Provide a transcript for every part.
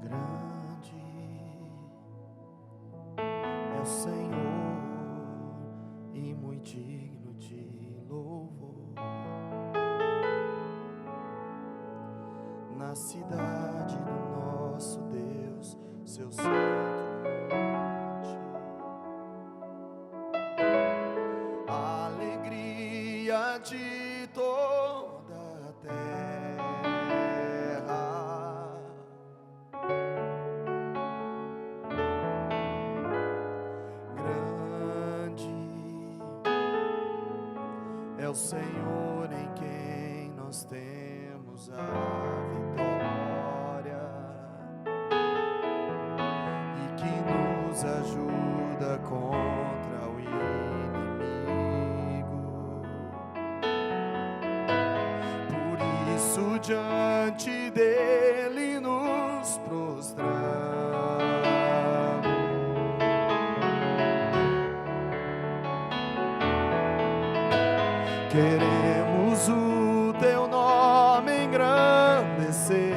Grande é o Senhor e muito digno de louvor. Na cidade do nosso Deus, seu santo monte, a alegria de toda a terra. Grande é o Senhor em quem nós temos a vitória e que nos ajuda contra o inimigo. Por isso diante dele nos prostramos. Queremos o teu nome engrandecer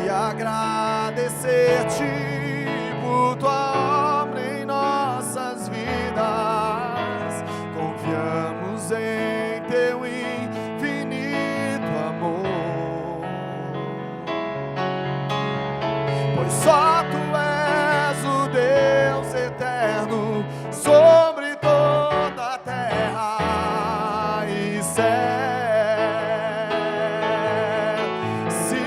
e agradecer-te por tua obra em nossas vidas. Confiamos em teu infinito amor, pois só tu és o Deus eterno sobre toda a terra e céu. Sim,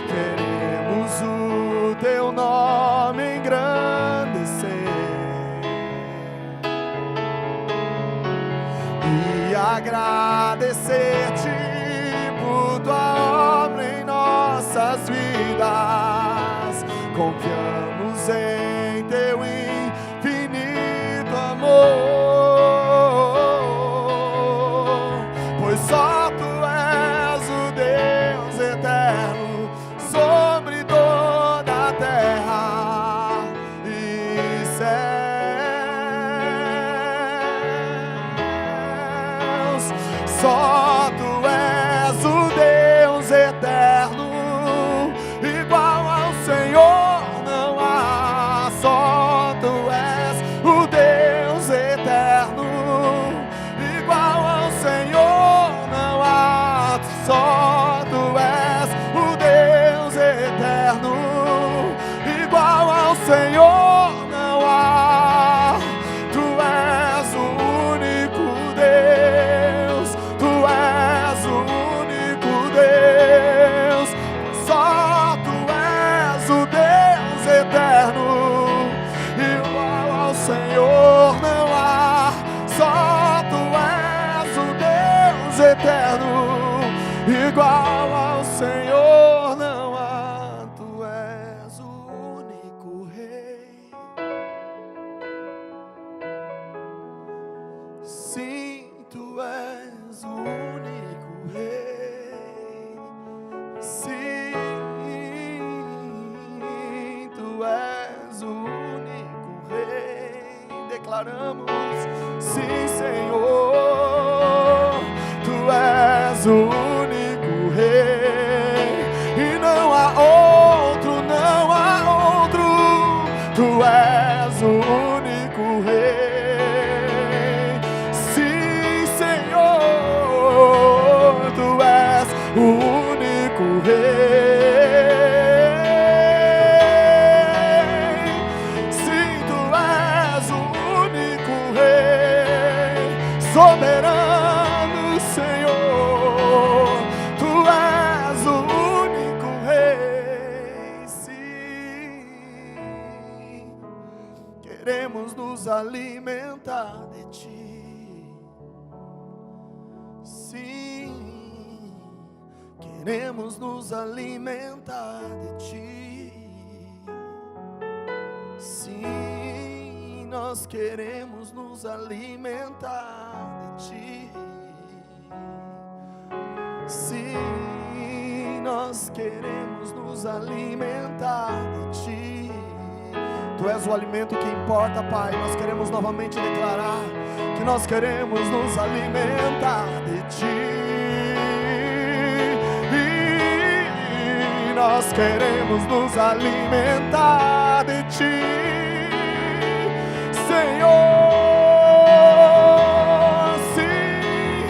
queremos o teu nome engrandecer e agradecer-te por tua obra em nossas vidas. Confiamos em teu infinito amor, pois só tu és o Deus eterno sobre toda a terra e céus. Só tu és o Deus eterno, igual ao Senhor não há. Só tu és o Deus eterno, igual ao Senhor não há. Só tu és o Deus eterno, igual ao Senhor não há. Tu és o único Deus, tu és o único Deus. Só tu és o Deus eterno, igual ao Senhor não há. Só tu és o Deus eterno, igual ao Senhor não há. Tu és o único Rei. Sim, tu és o único Rei. Sim, tu és o único Rei. Declaramos, sim, Senhor, tu és o único Rei e não há outro, não há outro. Tu és o único Rei. Sim, Senhor, tu és o único Rei. Sim, tu és o único Rei, soberano Senhor, tu és o único Rei. Sim, queremos nos alimentar de ti. Sim, queremos nos alimentar de ti. Sim, nós queremos nos alimentar de ti. Sim, nós queremos nos alimentar de ti. Tu és o alimento que importa, Pai. Nós queremos novamente declarar que nós queremos nos alimentar de Ti. Nós queremos nos alimentar de Ti, Senhor. Sim,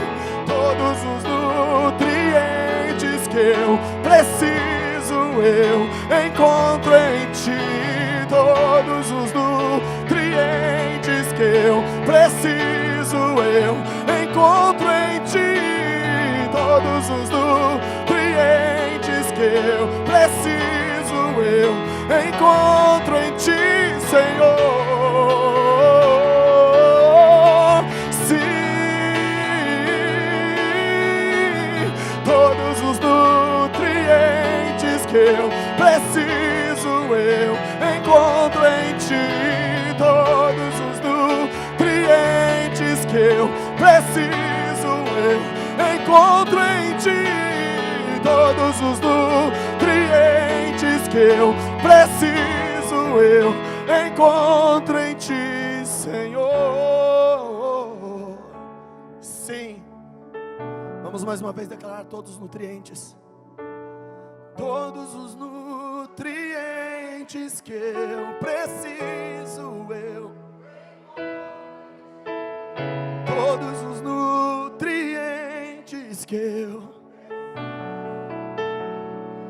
todos os nutrientes que eu preciso eu encontro em Ti. Todos os nutrientes que eu preciso eu encontro em Ti. Todos os nutrientes que eu preciso eu encontro em Ti, Senhor. Sim, todos os nutrientes que eu preciso eu encontro em Ti. Todos os nutrientes que eu preciso eu encontro em Ti. Todos os nutrientes que eu preciso eu encontro em Ti, Senhor. Sim, vamos mais uma vez declarar todos os nutrientes. Todos os nutrientes que eu preciso eu. Todos os nutrientes que eu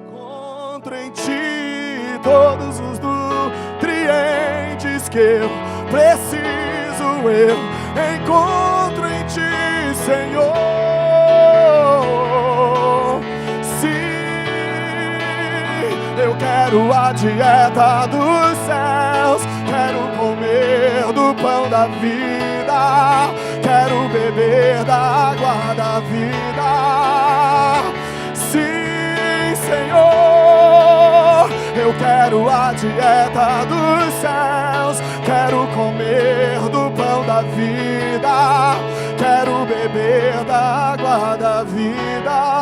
encontro em Ti. Todos os nutrientes que eu preciso eu encontro em Ti, Senhor. Eu quero a dieta dos céus, quero comer do pão da vida, quero beber da água da vida. Sim, Senhor, eu quero a dieta dos céus, quero comer do pão da vida, quero beber da água da vida.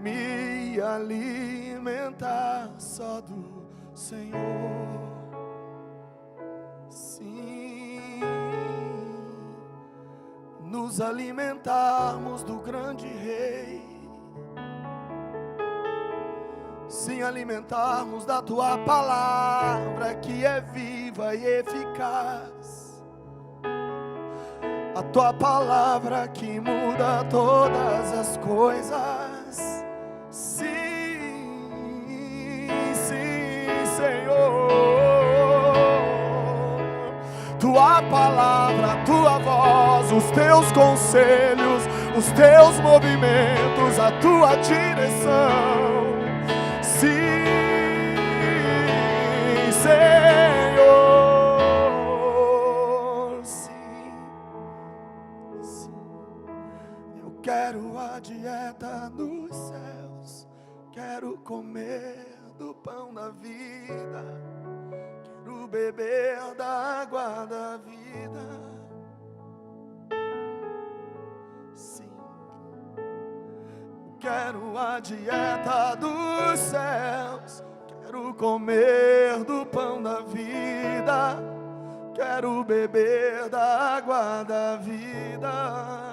Me alimentar só do Senhor. Sim, nos alimentarmos do grande Rei. Sim, alimentarmos da Tua palavra que é viva e eficaz. A Tua palavra que muda todas as coisas. Sim, sim, Senhor. Tua palavra, Tua voz, os Teus conselhos, os Teus movimentos, a Tua direção. Sim, Senhor. Sim, sim. Eu quero a dieta dos céus, quero comer do pão da vida, quero beber da água da vida. Sim, quero a dieta dos céus, quero comer do pão da vida, quero beber da água da vida.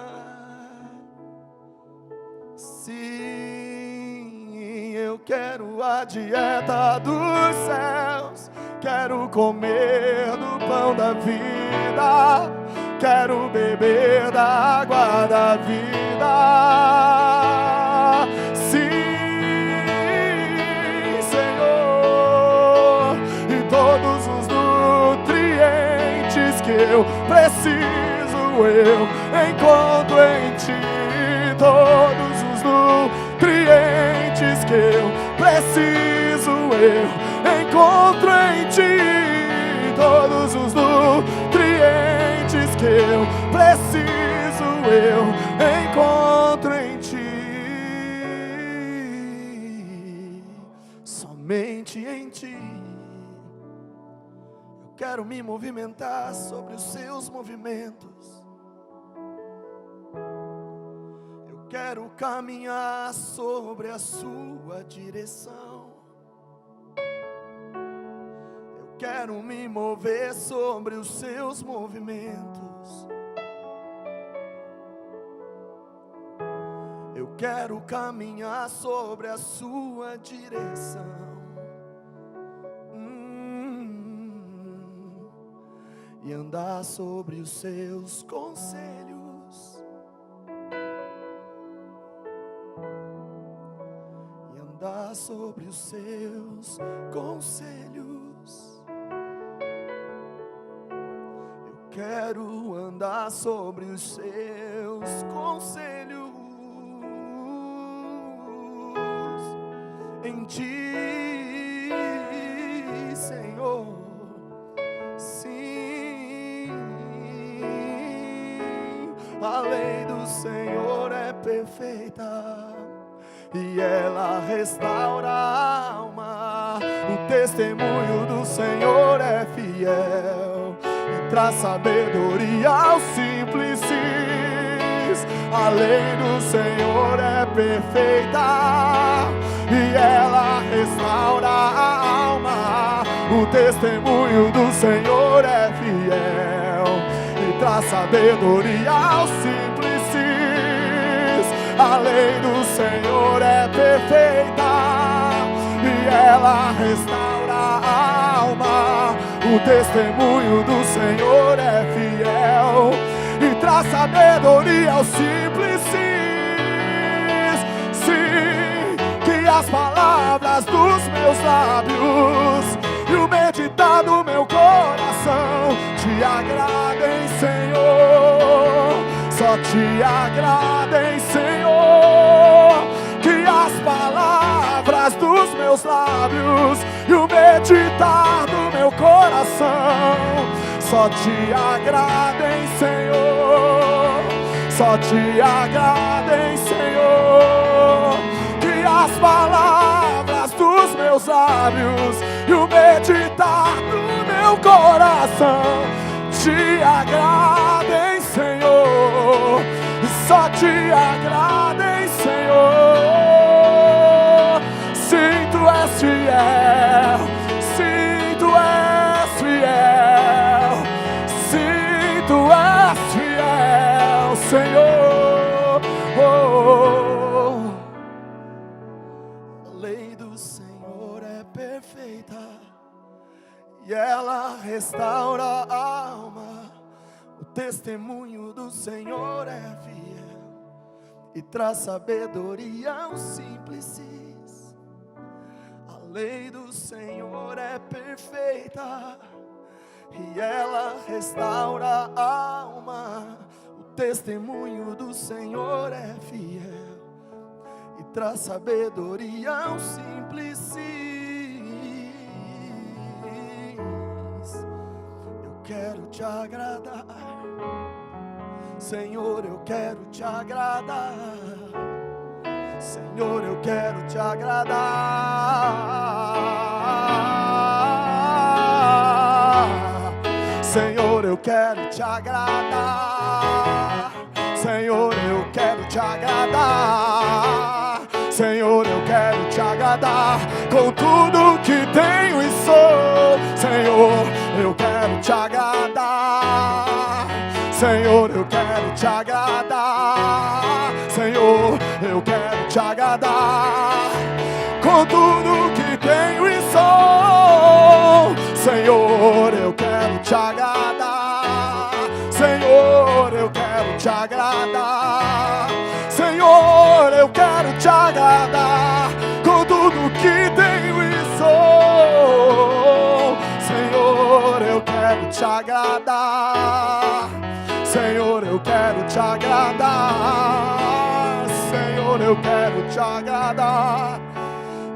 Sim, eu quero a dieta dos céus, quero comer do pão da vida, quero beber da água da vida. Sim, Senhor, e todos os nutrientes que eu preciso eu encontro em Ti. Todos os nutrientes que eu preciso eu encontro em Ti. Todos os nutrientes que eu preciso eu encontro em Ti. Somente em Ti. Eu quero me movimentar sobre os Seus movimentos. Quero caminhar sobre a Sua direção. Eu quero me mover sobre os seus movimentos. Eu quero caminhar sobre a sua direção. E andar sobre os seus conselhos. E andar sobre os seus conselhos. Eu quero andar sobre os seus conselhos. Em ti, Senhor. Sim, a lei do Senhor é perfeita e ela restaura a alma. O testemunho do Senhor é fiel e traz sabedoria aos simples. A lei do Senhor é perfeita e ela restaura a alma. O testemunho do Senhor é fiel e traz sabedoria aos simples. A lei do Senhor é perfeita e ela restaura a alma. O testemunho do Senhor é fiel e traz sabedoria aos simples. Sim, que as palavras dos meus lábios e o meditar do meu coração te agradem, Senhor. Só te agradem, Senhor. Que as palavras dos meus lábios e o meditar do meu coração só te agradem, Senhor. Só te agradem, Senhor. Que as palavras dos meus lábios e o meditar do meu coração te agradem, Senhor. Só te agradem, Senhor. Sim, tu és fiel. Sim, tu és fiel. Sim, tu és fiel, Senhor. A lei do Senhor é perfeita e ela restaura a alma. O testemunho do Senhor é fiel e traz sabedoria aos simples. A lei do Senhor é perfeita e ela restaura a alma. O testemunho do Senhor é fiel e traz sabedoria aos simples. Eu quero te agradar, Senhor, eu quero te agradar. Senhor, eu quero te agradar. Senhor, eu quero te agradar. Senhor, eu quero te agradar. Senhor, eu quero te agradar com tudo que tenho e sou. Senhor, eu quero te agradar. Senhor, eu quero te agradar. Senhor, eu quero te agradar com tudo que tenho e sou. Senhor, eu quero te agradar. Senhor, eu quero te agradar. Senhor, eu quero te agradar com tudo que tenho e sou. Senhor, eu quero te agradar. Senhor, eu quero te agradar. Senhor, eu quero te agradar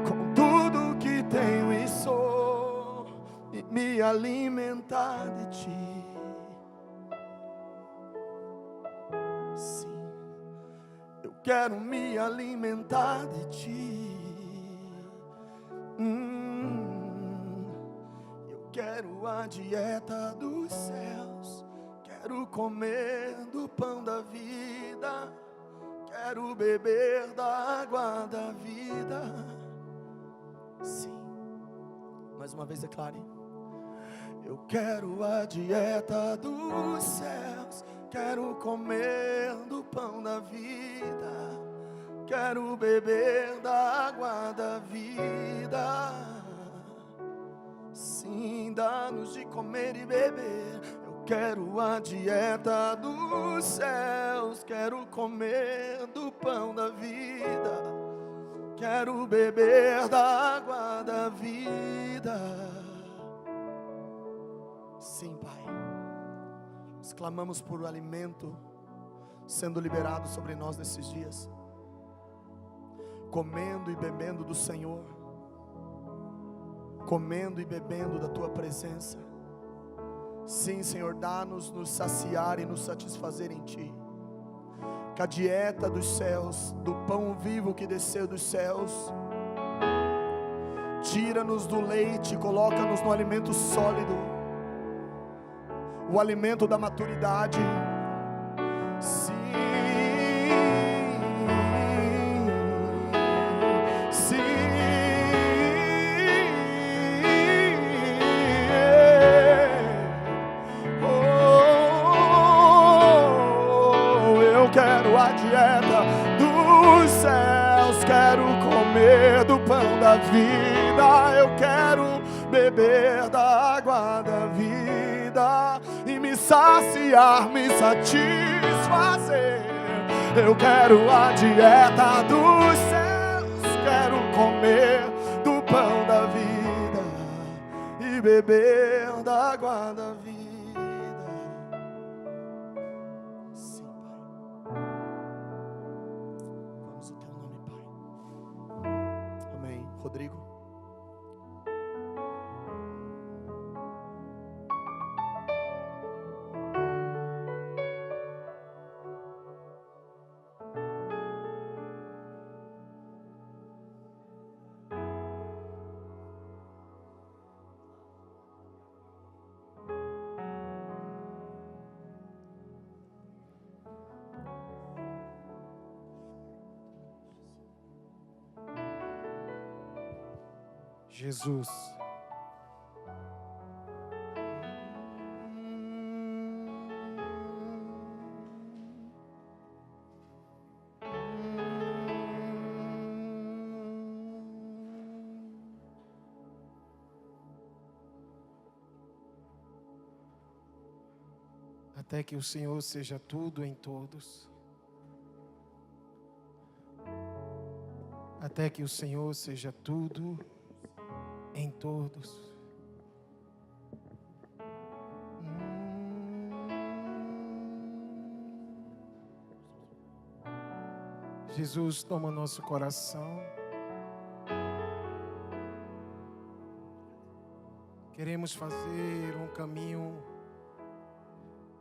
com tudo que tenho e sou, e me alimentar de ti. Sim, eu quero me alimentar de ti. Eu quero a dieta dos céus. Quero comer do pão da vida. Quero beber da água da vida. Sim. Mais uma vez declare. Eu quero a dieta dos céus, quero comer do pão da vida, quero beber da água da vida. Sim, dá-nos de comer e beber. Eu quero a dieta dos céus, quero comer do pão da vida, quero beber da água da vida. Sim, Pai, nós clamamos por alimento sendo liberado sobre nós nesses dias, comendo e bebendo do Senhor, comendo e bebendo da Tua presença. Sim, Senhor, dá-nos nos saciar e nos satisfazer em Ti. Que a dieta dos céus, do pão vivo que desceu dos céus, tira-nos do leite, coloca-nos no alimento sólido, o alimento da maturidade. Sim, sim, eu quero a dieta dos céus, quero comer do pão da vida, eu quero beber da água da vida e me saciar, me satisfazer. Eu quero a dieta dos céus, quero comer do pão da vida e beber da água da vida. Sim, Pai. Vamos ao Teu nome, Pai. Amém. Rodrigo. Jesus, até que o Senhor seja tudo em todos, até que o Senhor seja tudo em todos. Jesus, toma nosso coração. Queremos fazer um caminho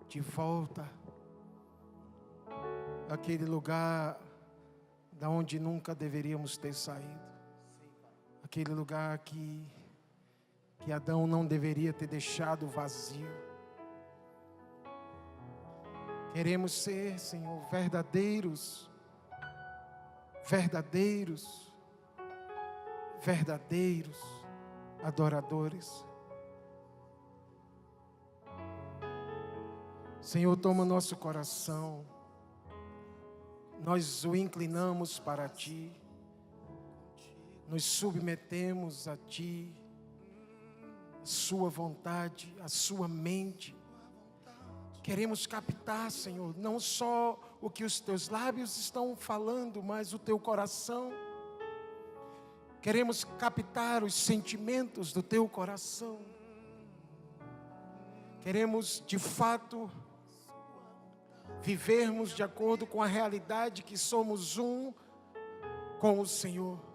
de volta àquele lugar da onde nunca deveríamos ter saído. Aquele lugar que Adão não deveria ter deixado vazio. Queremos ser, Senhor, verdadeiros adoradores. Senhor, toma nosso coração. Nós o inclinamos para Ti. Nos submetemos a Ti, a Sua vontade, a Sua mente. Queremos captar, Senhor, não só o que os Teus lábios estão falando, mas o Teu coração. Queremos captar os sentimentos do Teu coração. Queremos, de fato, vivermos de acordo com a realidade que somos um com o Senhor.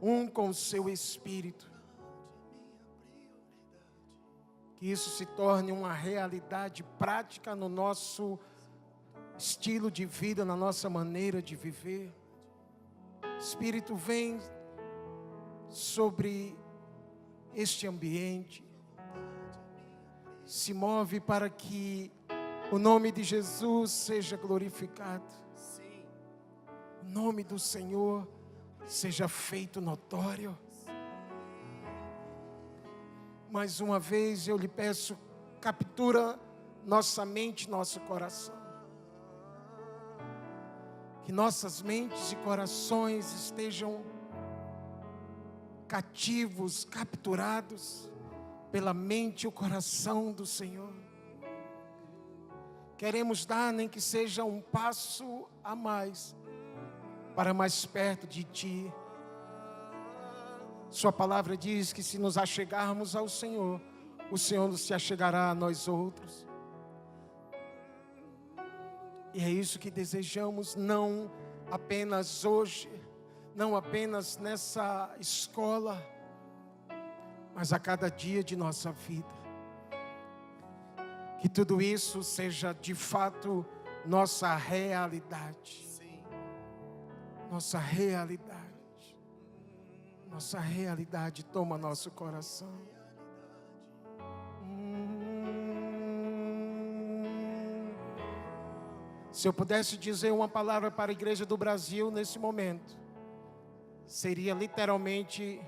Um com o Seu Espírito. Que isso se torne uma realidade prática no nosso estilo de vida, na nossa maneira de viver. Espírito, vem sobre este ambiente. Se move para que o nome de Jesus seja glorificado. O nome do Senhor seja feito notório. mais uma vez eu lhe peço, captura nossa mente, nosso coração. Que nossas mentes e corações estejam cativos, capturados pela mente e o coração do Senhor. Queremos dar, nem que seja um passo a mais, para mais perto de Ti. Sua palavra diz que se nos achegarmos ao Senhor, o Senhor se achegará a nós outros. E é isso que desejamos, não apenas hoje, não apenas nessa escola, mas a cada dia de nossa vida. Que tudo isso seja de fato nossa realidade. Nossa realidade. Nossa realidade toma nosso coração. Se eu pudesse dizer uma palavra para a igreja do Brasil nesse momento, seria literalmente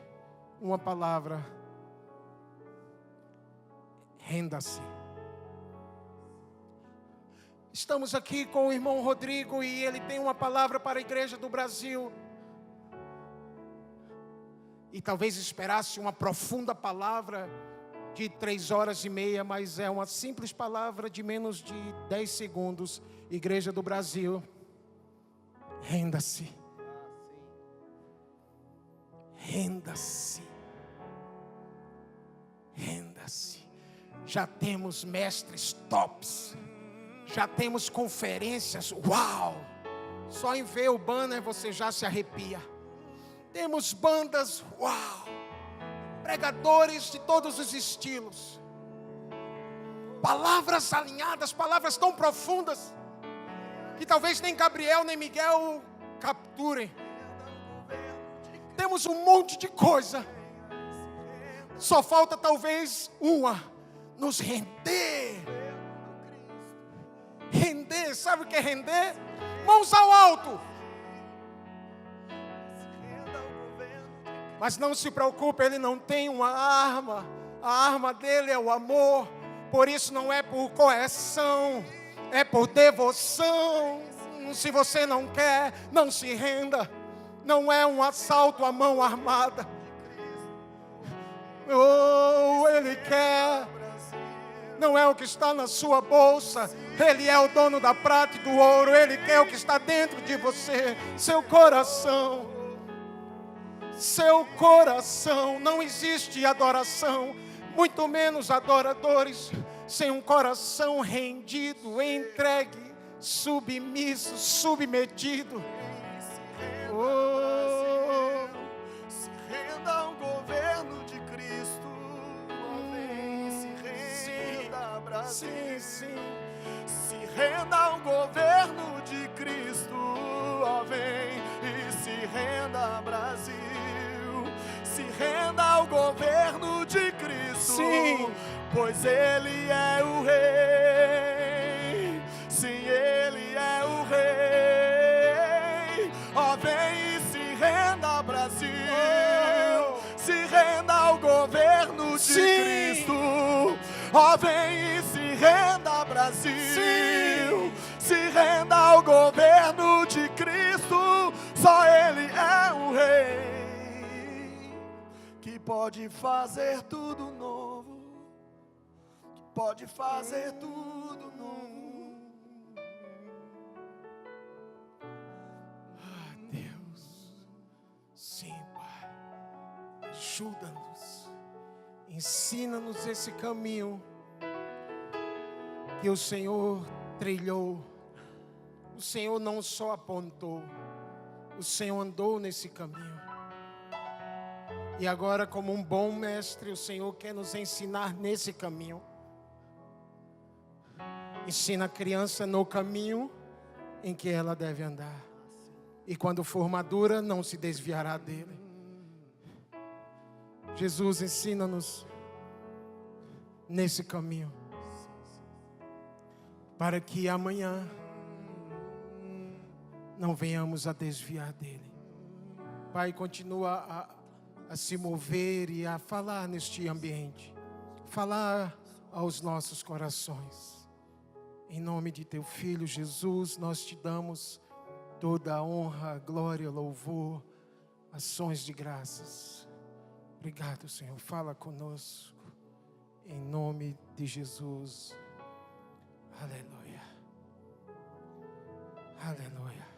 uma palavra: renda-se. Estamos aqui com o irmão Rodrigo e ele tem uma palavra para a igreja do Brasil. E talvez esperasse uma profunda palavra de 3 horas e meia, mas é uma simples palavra de menos de 10 segundos. Igreja do Brasil, renda-se. Renda-se. Renda-se. Já temos mestres tops. Já temos conferências, uau! Só em ver o banner você já se arrepia. Temos bandas, uau! Pregadores de todos os estilos. Palavras alinhadas, palavras tão profundas, que talvez nem Gabriel nem Miguel capturem. Temos um monte de coisa. Só falta talvez uma: nos render. Render, sabe o que é render? Mãos ao alto. Mas não se preocupe, ele não tem uma arma. A arma dele é o amor. Por isso não é por coerção, é por devoção. Se você não quer, não se renda. Não é um assalto à mão armada. Oh, ele quer. Não é o que está na sua bolsa. Ele é o dono da prata e do ouro. Ele quer o que está dentro de você. Seu coração. Seu coração. Não existe adoração, muito menos adoradores, sem um coração rendido, entregue, submisso, submetido. Oh, se renda ao governo de Cristo. Se renda, Brasil. Sim, sim. Se renda ao governo de Cristo, ó, vem e se renda, Brasil. Se renda ao governo de Cristo, sim, pois Ele é o Rei. Sim, Ele é o Rei. Ó, vem e se renda, Brasil. Se renda ao governo de Cristo. Ó, vem e se renda, Brasil. Sim. Se renda ao governo de Cristo. Só Ele é o Rei, que pode fazer tudo novo. Que pode fazer tudo novo. Ah, Deus. Sim, Pai. Ajuda-nos. Ensina-nos esse caminho que o Senhor trilhou. O Senhor não só apontou, o Senhor andou nesse caminho. E agora, como um bom mestre, o Senhor quer nos ensinar nesse caminho. Ensina a criança no caminho em que ela deve andar. E quando for madura, não se desviará dele. Jesus, ensina-nos nesse caminho, para que amanhã não venhamos a desviar dele. Pai, continua a se mover e a falar neste ambiente. falar aos nossos corações. Em nome de teu Filho Jesus, nós te damos toda a honra, glória, louvor, ações de graças. Obrigado, Senhor. Fala conosco. Em nome de Jesus. Aleluia. Aleluia.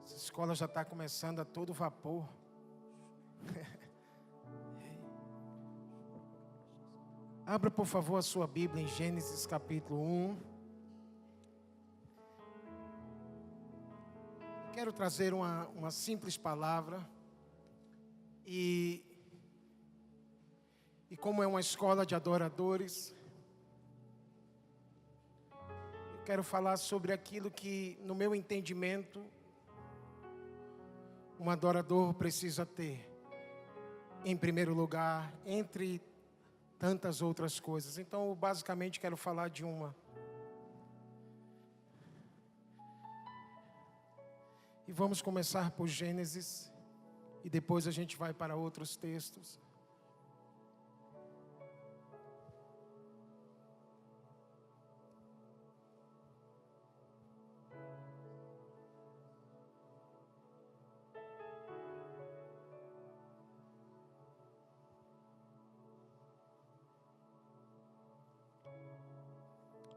Essa escola já está começando a todo vapor. Abra, por favor, a sua Bíblia em Gênesis capítulo 1. Quero trazer uma simples palavra. E como é uma escola de adoradores, eu quero falar sobre aquilo que, no meu entendimento, um adorador precisa ter. Em primeiro lugar, entre tantas outras coisas. Então, basicamente, quero falar de uma. E vamos começar por Gênesis, e depois a gente vai para outros textos.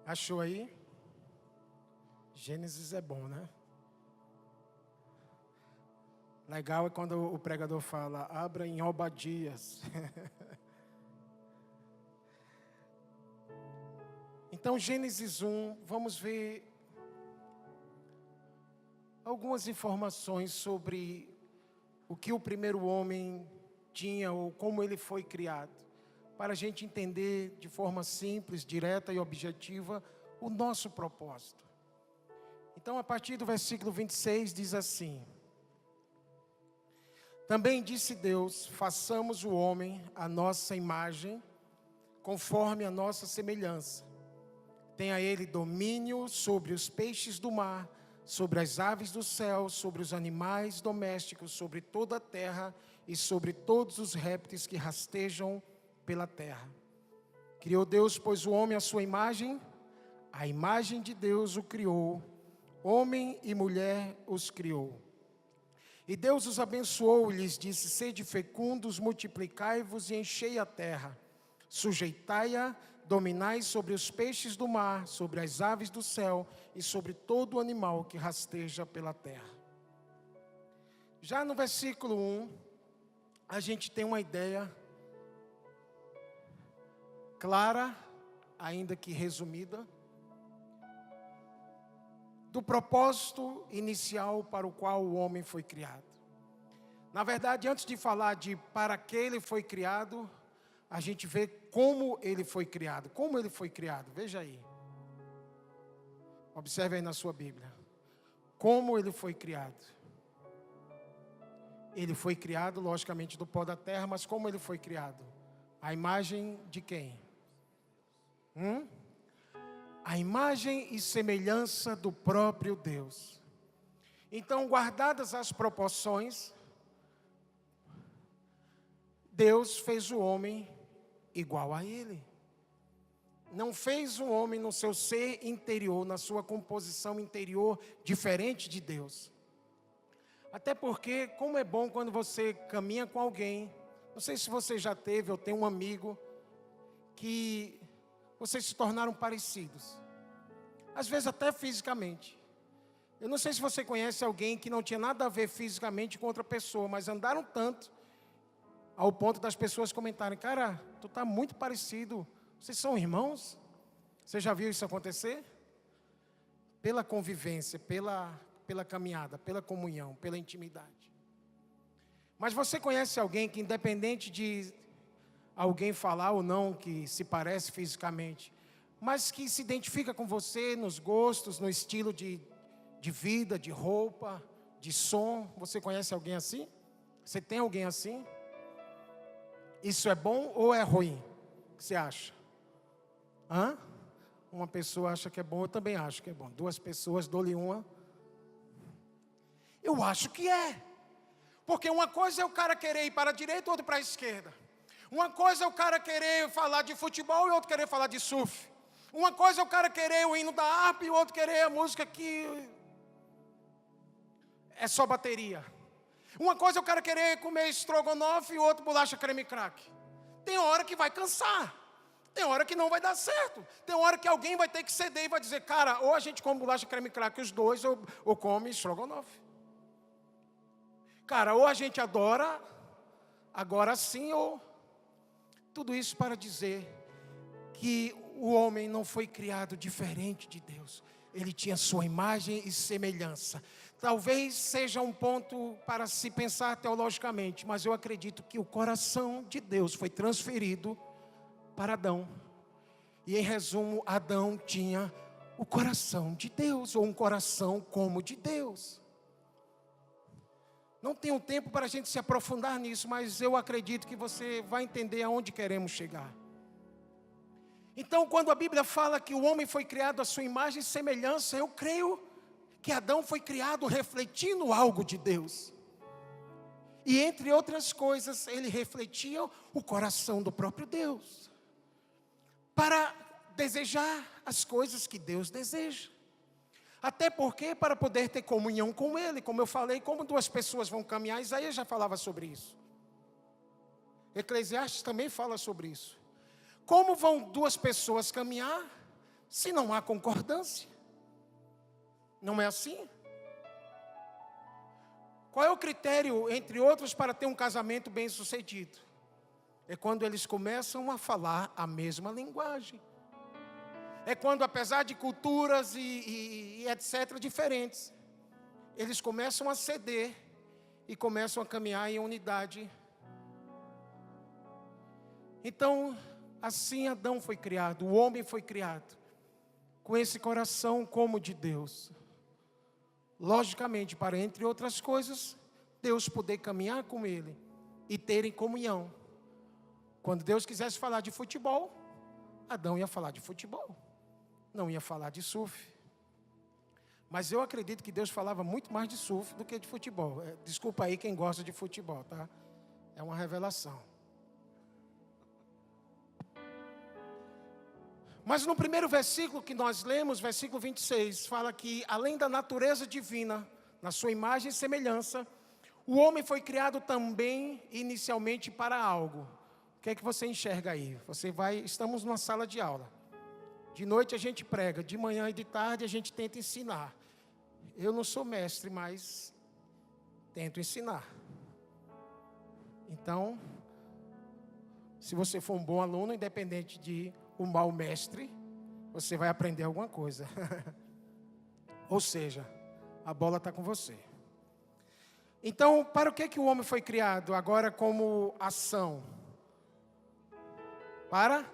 Achou aí? Gênesis é bom, né? Legal é quando o pregador fala, abra em Obadias. Então, Gênesis 1, vamos ver algumas informações sobre o que o primeiro homem tinha ou como ele foi criado, para a gente entender de forma simples, direta e objetiva o nosso propósito. Então, a partir do versículo 26 diz assim: também disse Deus, façamos o homem à nossa imagem, conforme a nossa semelhança. Tenha ele domínio sobre os peixes do mar, sobre as aves do céu, sobre os animais domésticos, sobre toda a terra e sobre todos os répteis que rastejam pela terra. Criou Deus, pois, o homem à sua imagem, a imagem de Deus o criou, homem e mulher os criou. E Deus os abençoou e lhes disse, sede fecundos, multiplicai-vos e enchei a terra, sujeitai-a, dominai sobre os peixes do mar, sobre as aves do céu e sobre todo o animal que rasteja pela terra. Já no versículo 1, a gente tem uma ideia clara, ainda que resumida, do propósito inicial para o qual o homem foi criado. Na verdade, antes de falar de para que ele foi criado, a gente vê como ele foi criado. Como ele foi criado, veja aí. Observe aí na sua Bíblia. Como ele foi criado. Ele foi criado, logicamente, do pó da terra, mas como ele foi criado? A imagem de quem? A imagem e semelhança do próprio Deus. Então, guardadas as proporções, Deus fez o homem igual a ele. Não fez o homem no seu ser interior, na sua composição interior, diferente de Deus. Até porque, como é bom quando você caminha com alguém, não sei se você já teve ou tem um amigo, que vocês se tornaram parecidos. Às vezes até fisicamente. Eu não sei se você conhece alguém que não tinha nada a ver fisicamente com outra pessoa, mas andaram tanto, ao ponto das pessoas comentarem, cara, tu tá muito parecido, vocês são irmãos? Você já viu isso acontecer? Pela convivência, pela caminhada, pela comunhão, pela intimidade. Mas você conhece alguém que, independente de alguém falar ou não que se parece fisicamente, mas que se identifica com você nos gostos, no estilo de vida, de roupa, de som? Você conhece alguém assim? Você tem alguém assim? Isso é bom ou é ruim? O que você acha? Uma pessoa acha que é bom, eu também acho que é bom. Duas pessoas, dou-lhe uma. Eu acho que é. Porque uma coisa é o cara querer ir para a direita, outra para a esquerda. Uma coisa é o cara querer falar de futebol e outro querer falar de surf. Uma coisa é o cara querer o hino da harpa e o outro querer a música que é só bateria. Uma coisa é o cara querer comer estrogonofe e o outro bolacha creme crack. Tem hora que vai cansar. Tem hora que não vai dar certo. Tem hora que alguém vai ter que ceder e vai dizer, cara, ou a gente come bolacha creme crack os dois, ou come estrogonofe. Cara, ou a gente adora, agora sim, ou... Tudo isso para dizer que o homem não foi criado diferente de Deus. Ele tinha sua imagem e semelhança. Talvez seja um ponto para se pensar teologicamente, mas eu acredito que o coração de Deus foi transferido para Adão. E em resumo, Adão tinha o coração de Deus, ou um coração como de Deus. Não tenho tempo para a gente se aprofundar nisso, mas eu acredito que você vai entender aonde queremos chegar. Então, quando a Bíblia fala que o homem foi criado à sua imagem e semelhança, eu creio que Adão foi criado refletindo algo de Deus. E entre outras coisas, ele refletia o coração do próprio Deus, para desejar as coisas que Deus deseja. Até porque, para poder ter comunhão com Ele, como eu falei, como duas pessoas vão caminhar, Isaías já falava sobre isso. Eclesiastes também fala sobre isso. Como vão duas pessoas caminhar, se não há concordância? Não é assim? Qual é o critério, entre outros, para ter um casamento bem sucedido? É quando eles começam a falar a mesma linguagem. É quando, apesar de culturas e etc. diferentes, eles começam a ceder e começam a caminhar em unidade. Então, assim Adão foi criado, o homem foi criado, com esse coração como de Deus. Logicamente, para, entre outras coisas, Deus poder caminhar com ele e terem comunhão. Quando Deus quisesse falar de futebol, Adão ia falar de futebol. Não ia falar de surf. Mas eu acredito que Deus falava muito mais de surf do que de futebol. Desculpa aí quem gosta de futebol, tá? É uma revelação. Mas no primeiro versículo que nós lemos, versículo 26, fala que além da natureza divina, na sua imagem e semelhança, o homem foi criado também inicialmente para algo. O que é que você enxerga aí? Estamos numa sala de aula. De noite a gente prega, de manhã e de tarde a gente tenta ensinar. Eu não sou mestre, mas tento ensinar. Então, se você for um bom aluno, independente de um mau mestre, você vai aprender alguma coisa. Ou seja, a bola está com você. Então, para o que o homem foi criado agora como ação? Para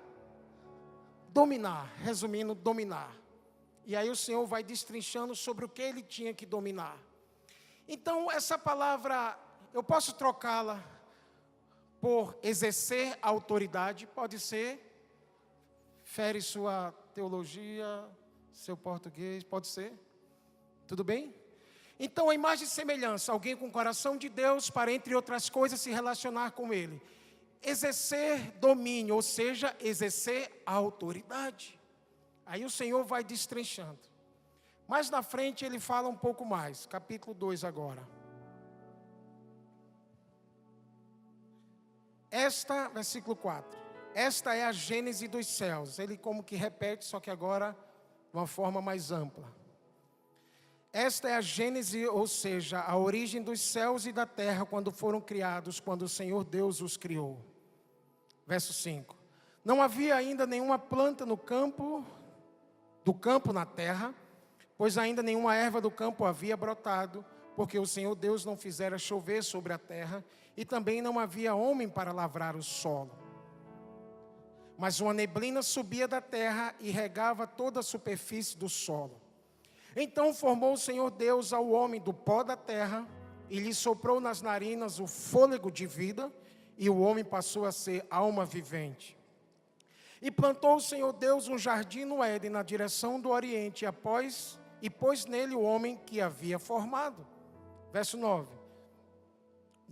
dominar, resumindo, dominar. E aí o Senhor vai destrinchando sobre o que ele tinha que dominar. Então, essa palavra, eu posso trocá-la por exercer a autoridade, pode ser, fere sua teologia, seu português, pode ser, tudo bem? Então, a imagem e semelhança, alguém com o coração de Deus para, entre outras coisas, se relacionar com Ele. Exercer domínio, ou seja, exercer a autoridade. Aí o Senhor vai destrinchando. Mais na frente ele fala um pouco mais, capítulo 2 agora. Versículo 4. Esta é a gênese dos céus. Ele como que repete, só que agora de uma forma mais ampla. Esta é a gênese, ou seja, a origem dos céus e da terra quando foram criados, quando o Senhor Deus os criou. Verso 5. Não havia ainda nenhuma planta do campo na terra, pois ainda nenhuma erva do campo havia brotado, porque o Senhor Deus não fizera chover sobre a terra, e também não havia homem para lavrar o solo. Mas uma neblina subia da terra e regava toda a superfície do solo. Então formou o Senhor Deus ao homem do pó da terra, e lhe soprou nas narinas o fôlego de vida, e o homem passou a ser alma vivente. E plantou o Senhor Deus um jardim no Éden, na direção do Oriente, e pôs nele o homem que havia formado. Verso 9.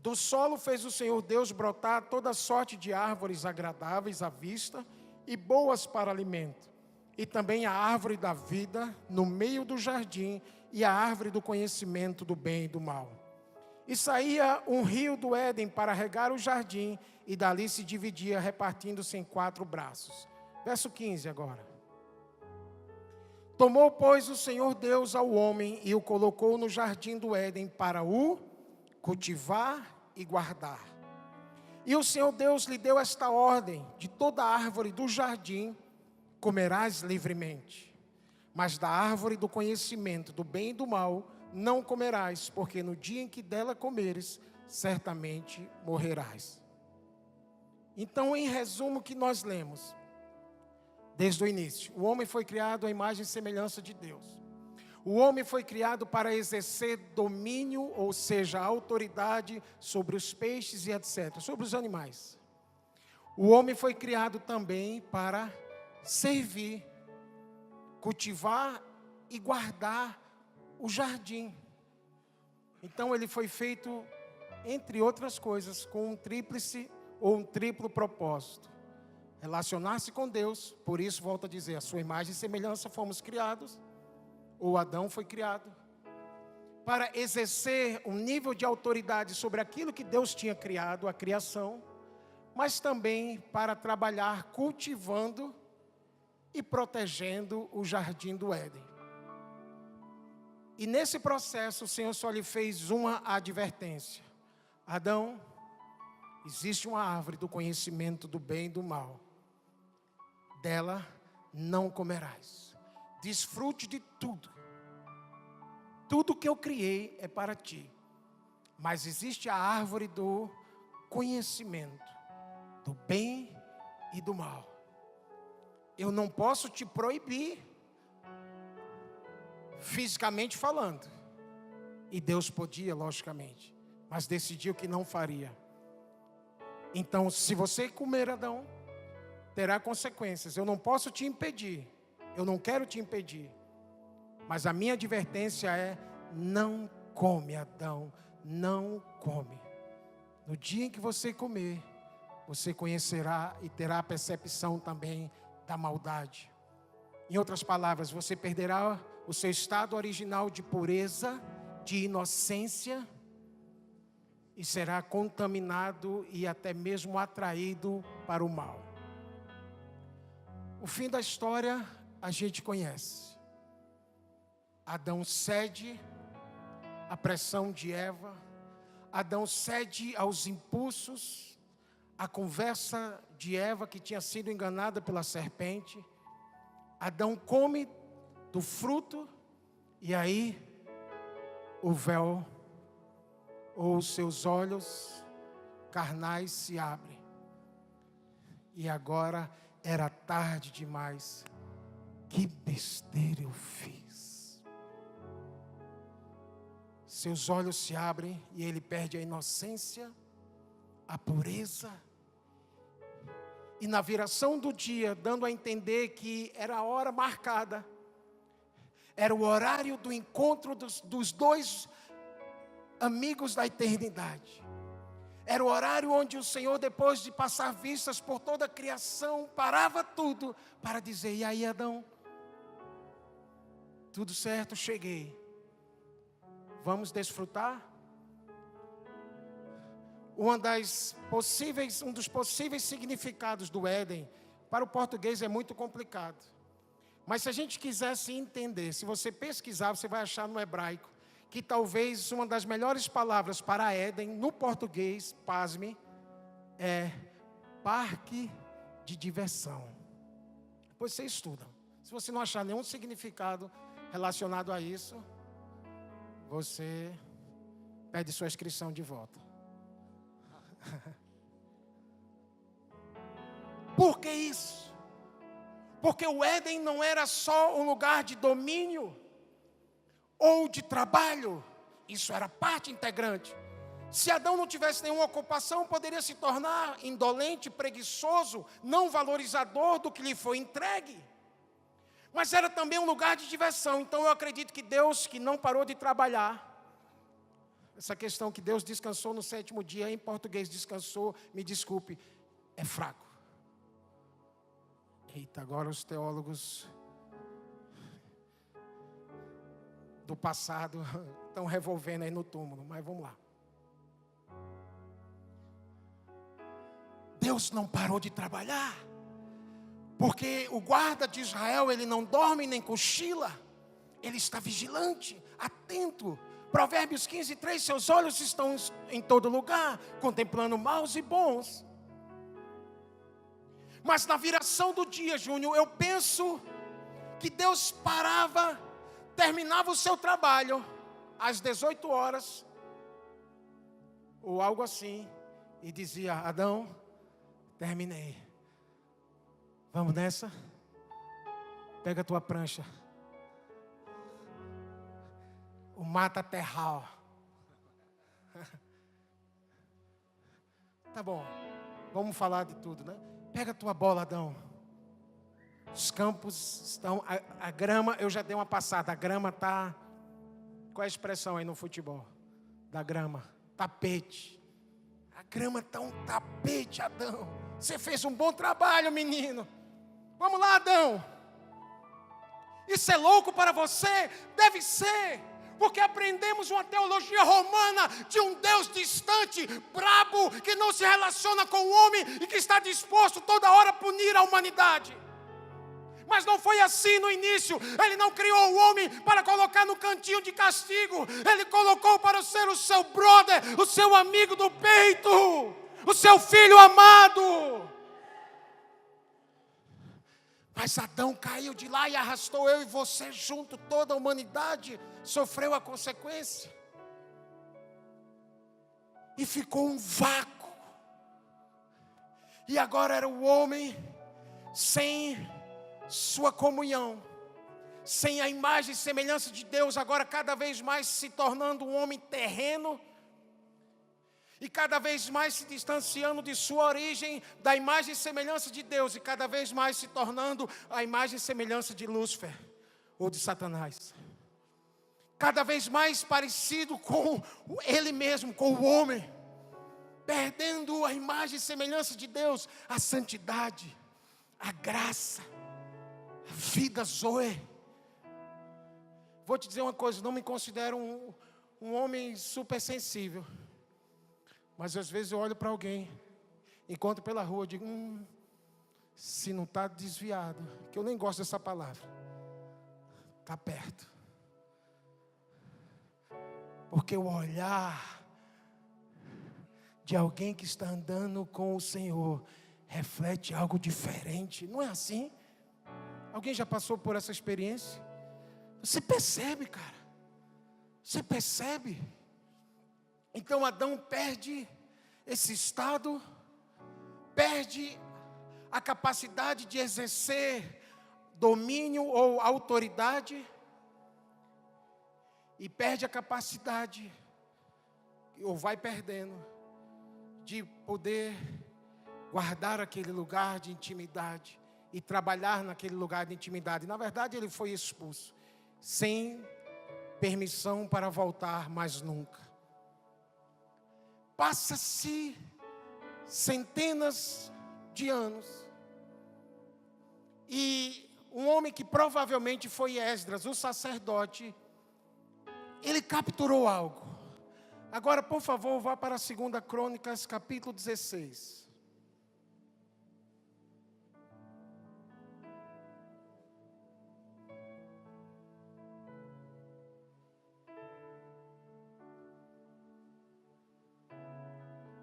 Do solo fez o Senhor Deus brotar toda sorte de árvores agradáveis à vista e boas para alimento, e também a árvore da vida no meio do jardim e a árvore do conhecimento do bem e do mal. E saía um rio do Éden para regar o jardim, e dali se dividia, repartindo-se em 4 braços. Verso 15 agora. Tomou, pois, o Senhor Deus ao homem e o colocou no jardim do Éden para o cultivar e guardar. E o Senhor Deus lhe deu esta ordem: de toda árvore do jardim comerás livremente, mas da árvore do conhecimento do bem e do mal não comerás, porque no dia em que dela comeres, certamente morrerás. Então, em resumo, o que nós lemos desde o início: o homem foi criado à imagem e semelhança de Deus. O homem foi criado para exercer domínio, ou seja, autoridade sobre os peixes e etc., sobre os animais. O homem foi criado também para servir, cultivar e guardar o jardim. Então ele foi feito, entre outras coisas, com um tríplice ou um triplo propósito: relacionar-se com Deus. Por isso, volto a dizer, a sua imagem e semelhança fomos criados, ou Adão foi criado, para exercer um nível de autoridade sobre aquilo que Deus tinha criado, a criação, mas também para trabalhar cultivando e protegendo o jardim do Éden. E nesse processo o Senhor só lhe fez uma advertência: Adão, existe uma árvore do conhecimento do bem e do mal, dela não comerás. Desfrute de tudo. Tudo que eu criei é para ti. Mas existe a árvore do conhecimento do bem e do mal. Eu não posso te proibir, fisicamente falando. E Deus podia, logicamente, mas decidiu que não faria. Então, se você comer, Adão, terá consequências. Eu não posso te impedir. Eu não quero te impedir. Mas a minha advertência é: não come, Adão, não come. No dia em que você comer, você conhecerá e terá a percepção também da maldade. Em outras palavras, você perderá o seu estado original de pureza, de inocência, e será contaminado e até mesmo atraído para o mal. O fim da história a gente conhece. Adão cede à pressão de Eva. Adão cede aos impulsos, à conversa de Eva, que tinha sido enganada pela serpente. Adão come do fruto, e aí o véu, ou os seus olhos carnais se abrem. E agora era tarde demais. Que besteira eu fiz. Seus olhos se abrem e ele perde a inocência, a pureza. E na viração do dia, dando a entender que era a hora marcada, era o horário do encontro dos dois amigos da eternidade. Era o horário onde o Senhor, depois de passar vistas por toda a criação, parava tudo para dizer: e aí, Adão? Tudo certo, cheguei. Vamos desfrutar? Um dos possíveis significados do Éden, para o português é muito complicado. Mas se a gente quisesse entender, se você pesquisar, você vai achar no hebraico, que talvez uma das melhores palavras para Éden, no português, pasme, é parque de diversão. Depois você estuda. Se você não achar nenhum significado relacionado a isso, você pede sua inscrição de volta. Por que isso? Porque o Éden não era só um lugar de domínio ou de trabalho. Isso era parte integrante. Se Adão não tivesse nenhuma ocupação, poderia se tornar indolente, preguiçoso, não valorizador do que lhe foi entregue. Mas era também um lugar de diversão. Então eu acredito que Deus, que não parou de trabalhar, Essa questão que Deus descansou no 7º dia, em português descansou, me desculpe, é fraco. Eita, agora os teólogos do passado estão revolvendo aí no túmulo, mas vamos lá. Deus não parou de trabalhar, porque o guarda de Israel, ele não dorme nem cochila, ele está vigilante, atento. Provérbios 15:3, seus olhos estão em todo lugar, contemplando maus e bons. Mas na viração do dia, Júnior, eu penso que Deus parava, terminava o seu trabalho às 18 horas, ou algo assim, e dizia: Adão, terminei. Vamos nessa? Pega a tua prancha. O mata-terral. Tá bom, vamos falar de tudo, né? Pega a tua bola, Adão. Os campos estão... A grama, eu já dei uma passada. A grama está... Qual é a expressão aí no futebol? Da grama. Tapete. A grama está um tapete, Adão. Você fez um bom trabalho, menino. Vamos lá, Adão. Isso é louco para você? Deve ser. Porque aprendemos uma teologia romana de um Deus distante, brabo, que não se relaciona com o homem e que está disposto toda hora a punir a humanidade. Mas não foi assim no início. Ele não criou o homem para colocar no cantinho de castigo. Ele colocou para ser o seu brother, o seu amigo do peito, o seu filho amado. Mas Adão caiu de lá e arrastou eu e você junto. Toda a humanidade sofreu a consequência. E ficou um vácuo. E agora era o homem sem sua comunhão, sem a imagem e semelhança de Deus, agora cada vez mais se tornando um homem terreno, e cada vez mais se distanciando de sua origem, da imagem e semelhança de Deus, e cada vez mais se tornando a imagem e semelhança de Lúcifer, ou de Satanás. Cada vez mais parecido com ele mesmo, com o homem, perdendo a imagem e semelhança de Deus, a santidade, a graça, a vida Zoe. Vou te dizer uma coisa, não me considero um homem super sensível. Mas às vezes eu olho para alguém, encontro pela rua, digo, se não está desviado, que eu nem gosto dessa palavra, está perto. Porque o olhar de alguém que está andando com o Senhor reflete algo diferente, não é assim? Alguém já passou por essa experiência? Você percebe, cara, você percebe. Então Adão perde esse estado, perde a capacidade de exercer domínio ou autoridade, e perde a capacidade, ou vai perdendo, de poder guardar aquele lugar de intimidade e trabalhar naquele lugar de intimidade. Na verdade, ele foi expulso, sem permissão para voltar mais nunca. Passa-se centenas de anos, e um homem que provavelmente foi Esdras, o sacerdote, ele capturou algo. Agora, por favor, vá para 2 Crônicas, capítulo 16.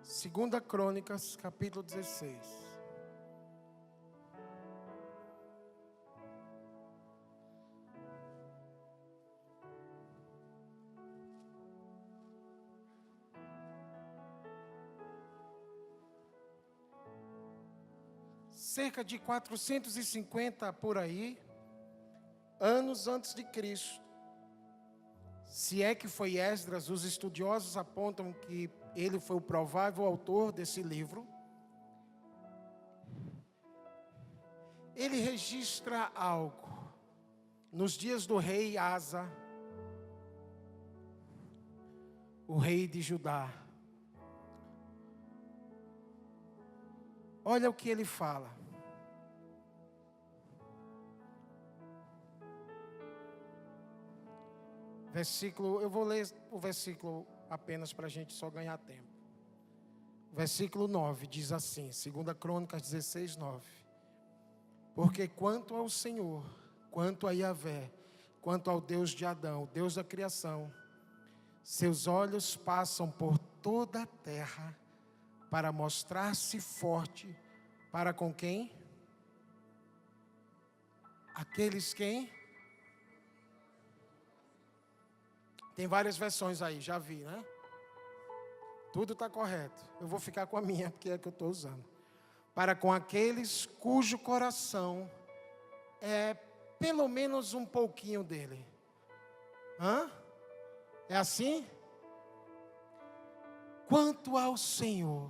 Segunda Crônicas, capítulo 16. Cerca de 450 por aí, anos antes de Cristo. Se é que foi Esdras, os estudiosos apontam que ele foi o provável autor desse livro. Ele registra algo. Nos dias do rei Asa, o rei de Judá. Olha o que ele fala. Eu vou ler o versículo apenas para a gente só ganhar tempo. Versículo 9 diz assim, 2 Crônicas 16, 9. Porque quanto ao Senhor, quanto a Yahvé, quanto ao Deus de Adão, Deus da criação, seus olhos passam por toda a terra para mostrar-se forte para com quem? Aqueles quem? Tem várias versões aí, já vi, né? Tudo está correto. Eu vou ficar com a minha, porque é a que eu estou usando. Para com aqueles cujo coração é pelo menos um pouquinho dele. Hã? É assim? Quanto ao Senhor,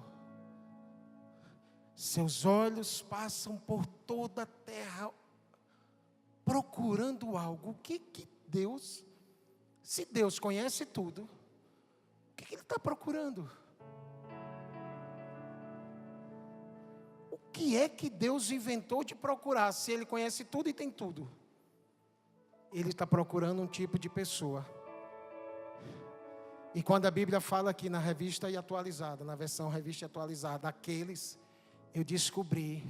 seus olhos passam por toda a terra procurando algo. O que Deus, se Deus conhece tudo, o que Ele está procurando? O que é que Deus inventou de procurar, se Ele conhece tudo e tem tudo? Ele está procurando um tipo de pessoa. E quando a Bíblia fala aqui na revista e atualizada, na versão revista e atualizada, aqueles, eu descobri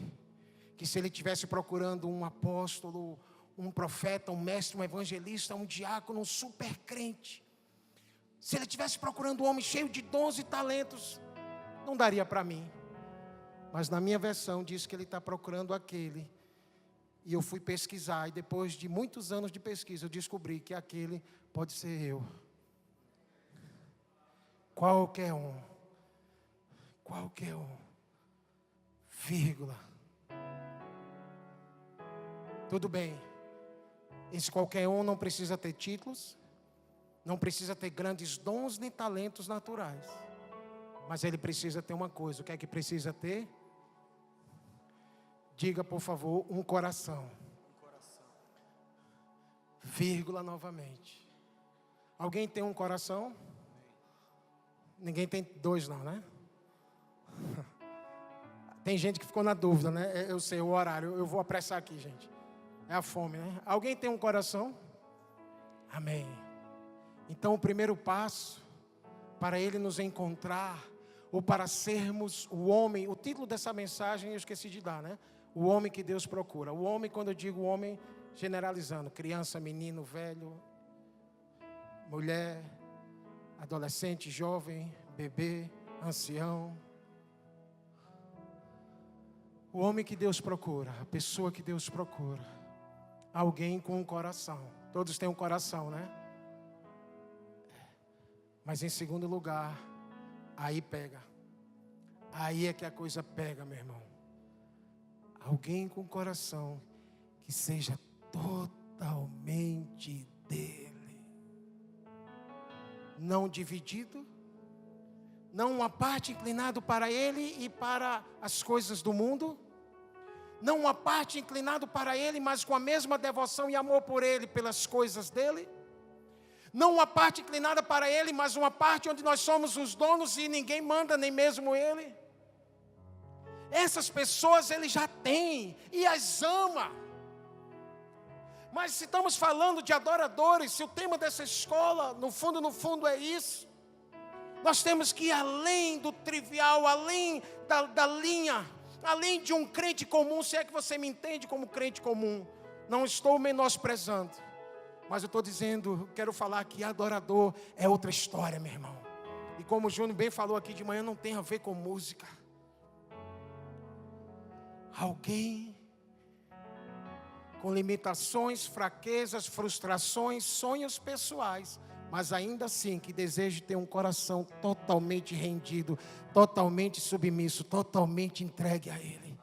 que se ele estivesse procurando um apóstolo, um profeta, um mestre, um evangelista, um diácono, um super crente, se ele estivesse procurando um homem cheio de dons e talentos, não daria para mim. Mas na minha versão diz que ele está procurando aquele. E eu fui pesquisar, e depois de muitos anos de pesquisa, eu descobri que aquele pode ser eu. Qualquer um. Qualquer um. Vírgula. Tudo bem. Esse qualquer um não precisa ter títulos, não precisa ter grandes dons nem talentos naturais. Mas ele precisa ter uma coisa. O que é que precisa ter? Diga, por favor, um coração. Vírgula novamente. Alguém tem um coração? Ninguém tem dois não, né? Tem gente que ficou na dúvida, né? Eu sei o horário, eu vou apressar aqui, gente. É a fome, né? Alguém tem um coração? Amém. Então o primeiro passo para ele nos encontrar, ou para sermos o homem, o título dessa mensagem eu esqueci de dar, né? O homem que Deus procura. O homem, quando eu digo homem, generalizando, criança, menino, velho, mulher, adolescente, jovem, bebê, ancião. O homem que Deus procura, a pessoa que Deus procura. Alguém com um coração. Todos têm um coração, né? Mas em segundo lugar, aí pega. Aí é que a coisa pega, meu irmão. Alguém com coração que seja totalmente dele. Não dividido. Não uma parte inclinada para ele e para as coisas do mundo. Não uma parte inclinada para ele, mas com a mesma devoção e amor por ele, pelas coisas dele. Não uma parte inclinada para ele, mas uma parte onde nós somos os donos e ninguém manda, nem mesmo ele. Essas pessoas ele já tem e as ama. Mas se estamos falando de adoradores, se o tema dessa escola, no fundo é isso, nós temos que ir além do trivial, além da linha, além de um crente comum, se é que você me entende como crente comum. Não estou menosprezando, mas eu estou dizendo, quero falar que adorador é outra história, meu irmão. E como o Júnior bem falou aqui de manhã, não tem a ver com música. Alguém com limitações, fraquezas, frustrações, sonhos pessoais, mas ainda assim que deseja ter um coração totalmente rendido, totalmente submisso, totalmente entregue a Ele.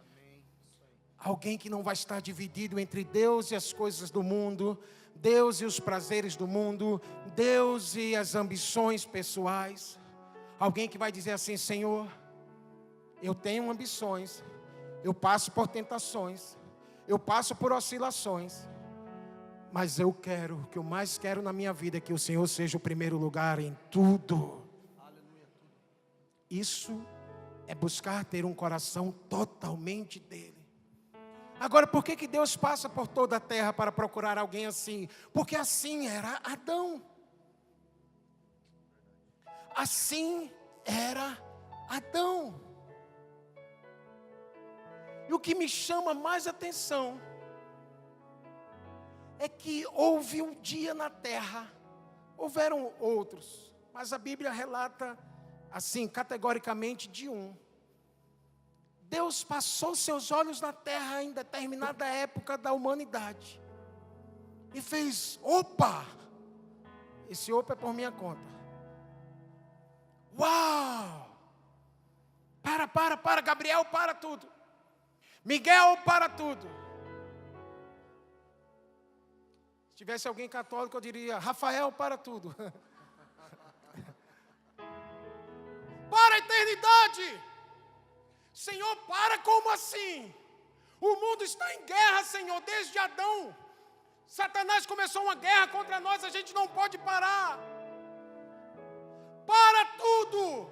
Alguém que não vai estar dividido entre Deus e as coisas do mundo, Deus e os prazeres do mundo, Deus e as ambições pessoais. Alguém que vai dizer assim: Senhor, eu tenho ambições, eu passo por tentações, eu passo por oscilações, mas eu quero, o que eu mais quero na minha vida é que o Senhor seja o primeiro lugar em tudo. Isso é buscar ter um coração totalmente dele. Agora, por que Deus passa por toda a terra para procurar alguém assim? Porque assim era Adão. Assim era Adão. E o que me chama mais atenção é que houve um dia na terra, houveram outros, mas a Bíblia relata assim, categoricamente, de um. Deus passou seus olhos na terra em determinada época da humanidade e fez, opa! Esse opa é por minha conta. Uau! Para, Gabriel, para tudo. Miguel, para tudo. Se tivesse alguém católico, eu diria, Rafael, para tudo. Para a eternidade. Senhor, para, como assim? O mundo está em guerra, Senhor, desde Adão. Satanás começou uma guerra contra nós, a gente não pode parar. Para tudo.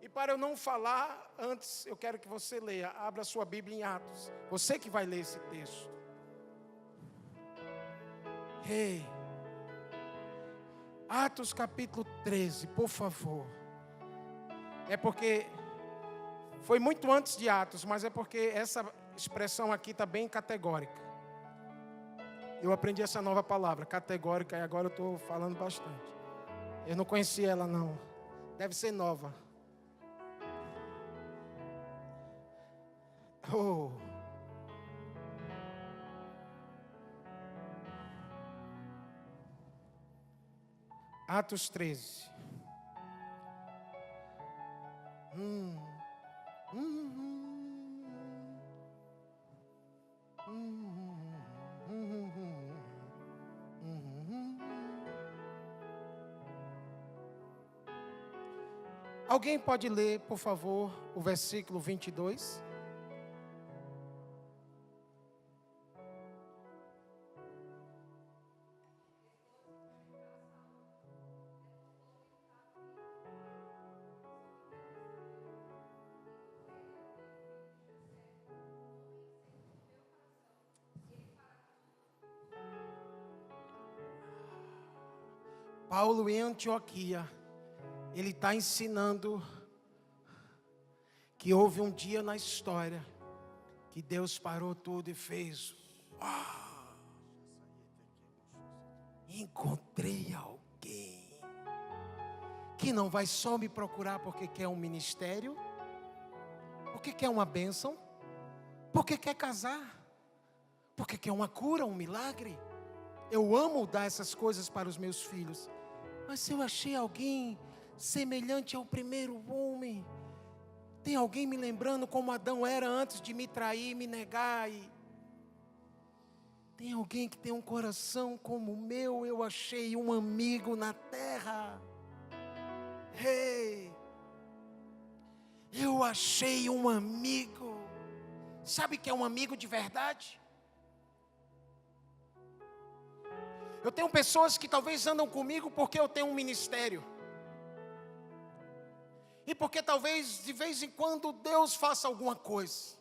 E para eu não falar, antes eu quero que você leia, abra sua Bíblia em Atos. Você que vai ler esse texto. Ei, Atos capítulo 13, por favor. É porque foi muito antes de Atos, mas é porque essa expressão aqui está bem categórica. Eu aprendi essa nova palavra, categórica, e agora eu estou falando bastante. Eu não conhecia ela não, deve ser nova. Oh. Atos 13. Alguém pode ler, por favor, o versículo 22? Paulo em Antioquia, ele está ensinando que houve um dia na história que Deus parou tudo e fez. Encontrei alguém que não vai só me procurar porque quer um ministério, porque quer uma bênção, porque quer casar, porque quer uma cura, um milagre. Eu amo dar essas coisas para os meus filhos. Mas se eu achei alguém semelhante ao primeiro homem, tem alguém me lembrando como Adão era antes de me trair, me negar, e tem alguém que tem um coração como o meu, eu achei um amigo na terra. Hey, eu achei um amigo. Sabe o que é um amigo de verdade? Eu tenho pessoas que talvez andam comigo porque eu tenho um ministério. E porque talvez de vez em quando Deus faça alguma coisa.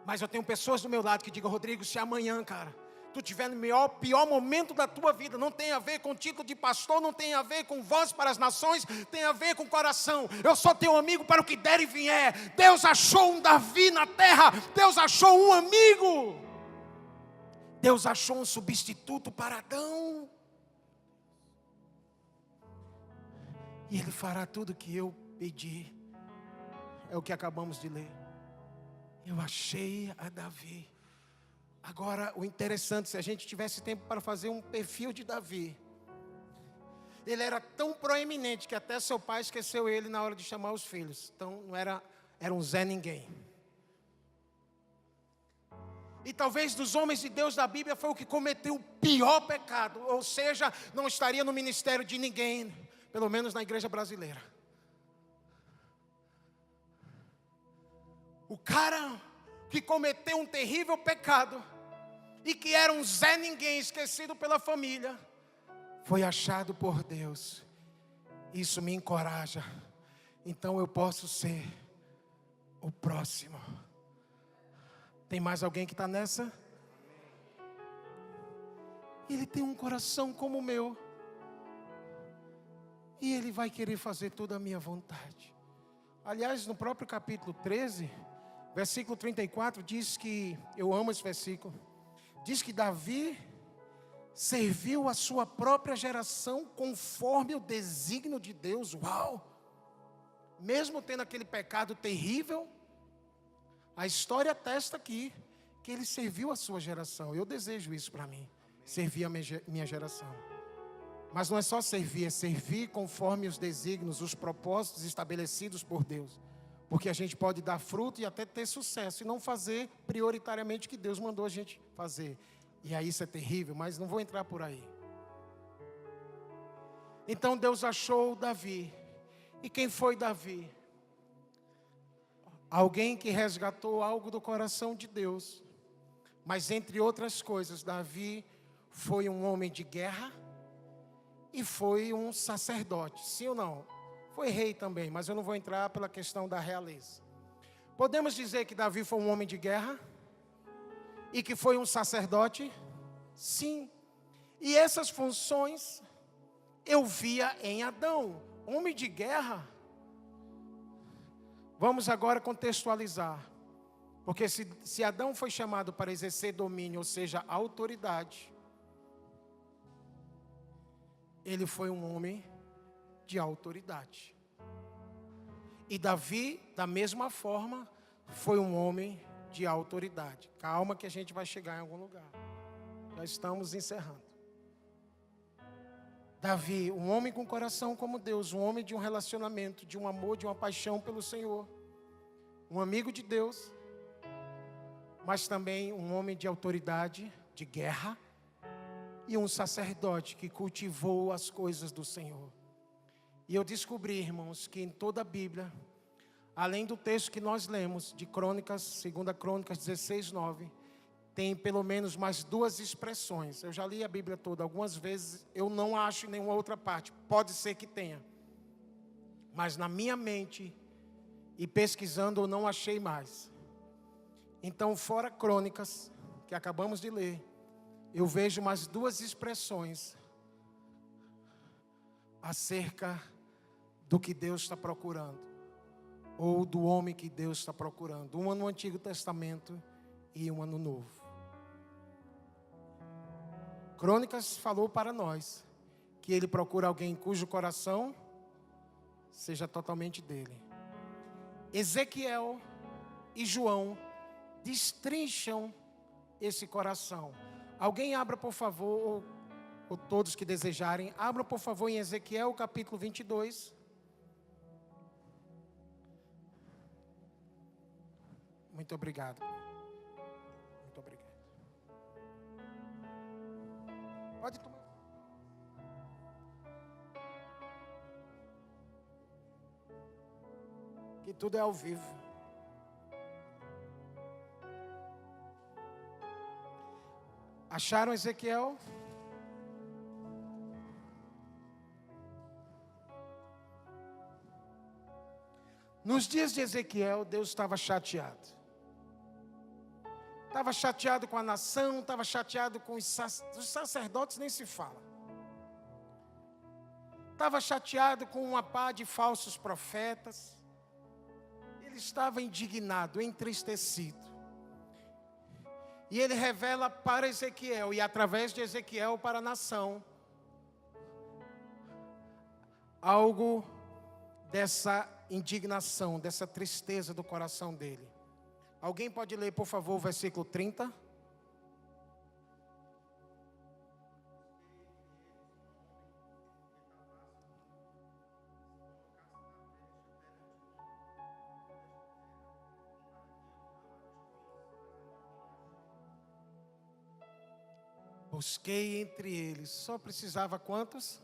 Mas eu tenho pessoas do meu lado que digam, Rodrigo, se amanhã, cara, tu tiver no pior momento da tua vida, não tem a ver com título de pastor, não tem a ver com voz para as nações, tem a ver com coração. Eu sou teu amigo para o que der e vier. Deus achou um Davi na terra, Deus achou um amigo. Deus achou um substituto para Adão. E Ele fará tudo o que eu pedi. É o que acabamos de ler. Eu achei a Davi. Agora, o interessante, se a gente tivesse tempo para fazer um perfil de Davi. Ele era tão proeminente que até seu pai esqueceu ele na hora de chamar os filhos. Então, não era um Zé Ninguém. E talvez dos homens de Deus da Bíblia foi o que cometeu o pior pecado. Ou seja, não estaria no ministério de ninguém, pelo menos na igreja brasileira. O cara que cometeu um terrível pecado e que era um Zé Ninguém, esquecido pela família, foi achado por Deus. Isso me encoraja. então eu posso ser o próximo. Tem mais alguém que está nessa? Ele tem um coração como o meu. E Ele vai querer fazer toda a minha vontade. Aliás, no próprio capítulo 13, versículo 34, diz que, eu amo esse versículo, diz que Davi serviu a sua própria geração conforme o desígnio de Deus. Uau! Mesmo tendo aquele pecado terrível, a história atesta aqui que ele serviu a sua geração. Eu desejo isso para mim, servir a minha geração. Mas não é só servir, é servir conforme os desígnios, os propósitos estabelecidos por Deus. Porque a gente pode dar fruto e até ter sucesso e não fazer prioritariamente o que Deus mandou a gente fazer. E aí isso é terrível, mas não vou entrar por aí. Então Deus achou Davi. E quem foi Davi? Alguém que resgatou algo do coração de Deus. Mas entre outras coisas, Davi foi um homem de guerra e foi um sacerdote. Sim ou não? Foi rei também, mas eu não vou entrar pela questão da realeza. Podemos dizer que Davi foi um homem de guerra e que foi um sacerdote? Sim. E essas funções eu via em Adão, homem de guerra. Vamos agora contextualizar. Porque se Adão foi chamado para exercer domínio, ou seja, autoridade, ele foi um homem de autoridade. E Davi, da mesma forma, foi um homem de autoridade. Calma que a gente vai chegar em algum lugar. Já estamos encerrando. Davi, um homem com coração como Deus, um homem de um relacionamento, de um amor, de uma paixão pelo Senhor. Um amigo de Deus, mas também um homem de autoridade, de guerra, e um sacerdote que cultivou as coisas do Senhor. E eu descobri, irmãos, que em toda a Bíblia, além do texto que nós lemos, de Crônicas, 2 Crônicas 16, 9, tem pelo menos mais duas expressões. Eu já li a Bíblia toda, algumas vezes eu não acho em nenhuma outra parte. Pode ser que tenha. Mas na minha mente, e pesquisando, eu não achei mais. Então, fora Crônicas, que acabamos de ler, eu vejo mais duas expressões acerca do que Deus está procurando, ou do homem que Deus está procurando. Uma no Antigo Testamento e uma no Novo. Crônicas falou para nós que ele procura alguém cujo coração seja totalmente dele. Ezequiel e João destrincham esse coração. Alguém abra, por favor, ou todos que desejarem, abra, por favor, em Ezequiel capítulo 22. Muito obrigado. Muito obrigado. Pode tomar. Que tudo é ao vivo. Acharam Ezequiel? Nos dias de Ezequiel, Deus estava chateado. Estava chateado com a nação, estava chateado com os sacerdotes, nem se fala. Estava chateado com uma pá de falsos profetas. Ele estava indignado, entristecido. E ele revela para Ezequiel, e através de Ezequiel para a nação, algo dessa indignação, dessa tristeza do coração dele. Alguém pode ler, por favor, o versículo 30? Busquei entre eles, só precisava quantos?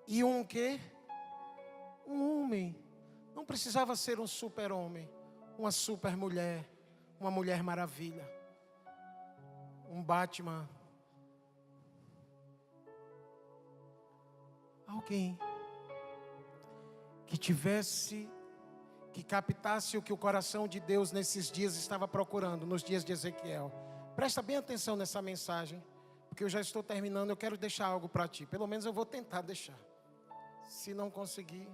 E um quê? Um homem. Não precisava ser um super-homem, uma super-mulher, uma mulher maravilha, um Batman. Alguém que captasse o que o coração de Deus nesses dias estava procurando, nos dias de Ezequiel. Presta bem atenção nessa mensagem, porque eu já estou terminando, eu quero deixar algo para ti. Pelo menos eu vou tentar deixar. Se não conseguir,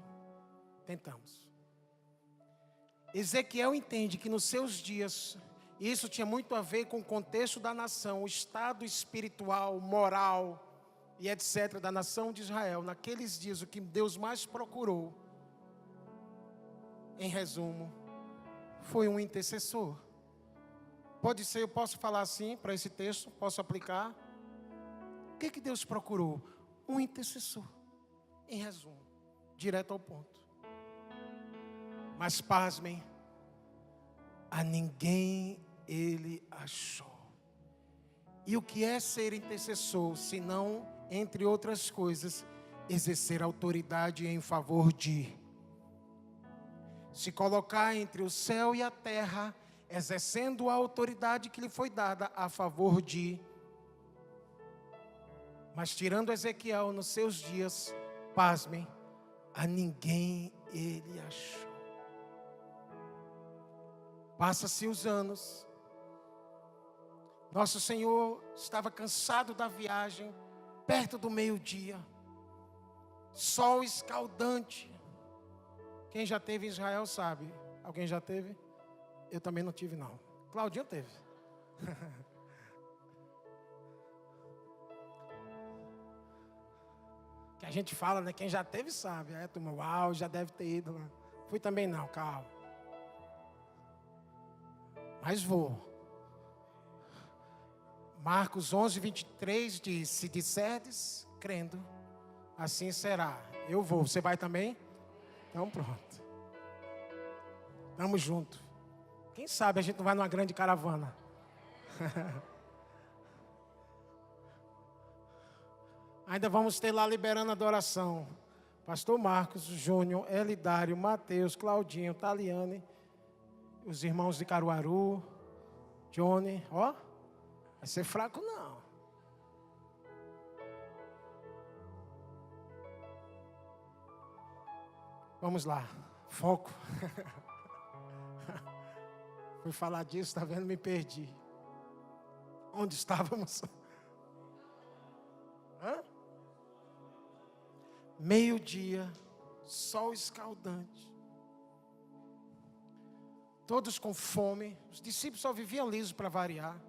tentamos. Ezequiel entende que nos seus dias, e isso tinha muito a ver com o contexto da nação, o estado espiritual, moral e etc. da nação de Israel. Naqueles dias, o que Deus mais procurou, em resumo, foi um intercessor. Pode ser, eu posso falar assim para esse texto, posso aplicar. O que Deus procurou? Um intercessor. Em resumo, direto ao ponto. Mas pasmem, a ninguém ele achou. E o que é ser intercessor, se não, entre outras coisas, exercer autoridade em favor de, se colocar entre o céu e a terra, exercendo a autoridade que lhe foi dada a favor de. Mas tirando Ezequiel nos seus dias, pasmem, a ninguém ele achou. Passa-se os anos. Nosso Senhor estava cansado da viagem, perto do meio-dia. Sol escaldante. Quem já teve em Israel sabe. Alguém já teve? Eu também não tive, não. Claudinho teve. Que a gente fala, né? Quem já teve sabe. É, turma, uau, já deve ter ido lá. Fui também não, calma. Mas vou. Marcos 11, 23 diz: se disserdes, crendo, assim será. Eu vou. Você vai também? Então pronto. Tamo junto. Quem sabe a gente não vai numa grande caravana. Ainda vamos ter lá liberando a adoração. Pastor Marcos, Júnior, Elidário, Mateus, Claudinho, Taliane, os irmãos de Caruaru, Johnny, ó, vai ser fraco não. Vamos lá, foco. Fui falar disso, tá vendo? Me perdi. Onde estávamos? Hã? Meio-dia, sol escaldante. Todos com fome. Os discípulos só viviam lisos para variar.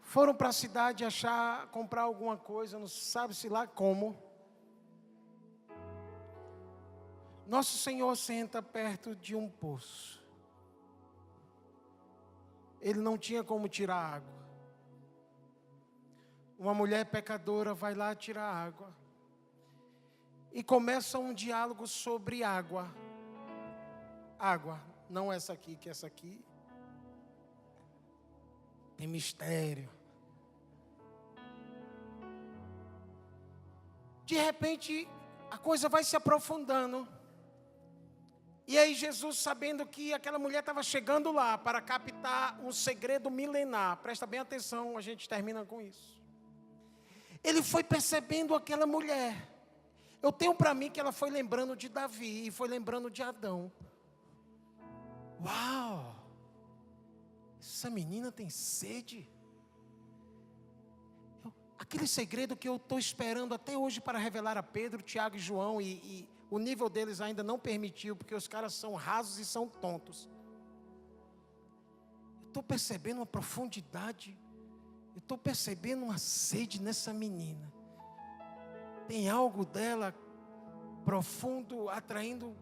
Foram para a cidade comprar alguma coisa, não sabe-se lá como. Nosso Senhor senta perto de um poço. Ele não tinha como tirar água. Uma mulher pecadora vai lá tirar água. E começa um diálogo sobre água. Água, não essa aqui, que essa aqui tem mistério. De repente, a coisa vai se aprofundando. E aí Jesus, sabendo que aquela mulher estava chegando lá para captar um segredo milenar, presta bem atenção, a gente termina com isso. Ele foi percebendo aquela mulher. Eu tenho para mim que ela foi lembrando de Davi e foi lembrando de Adão. Uau! Essa menina tem sede. Aquele segredo que eu estou esperando até hoje para revelar a Pedro, Tiago e João, e o nível deles ainda não permitiu, porque os caras são rasos e são tontos. Eu estou percebendo uma profundidade, eu estou percebendo uma sede nessa menina. Tem algo dela profundo, atraindo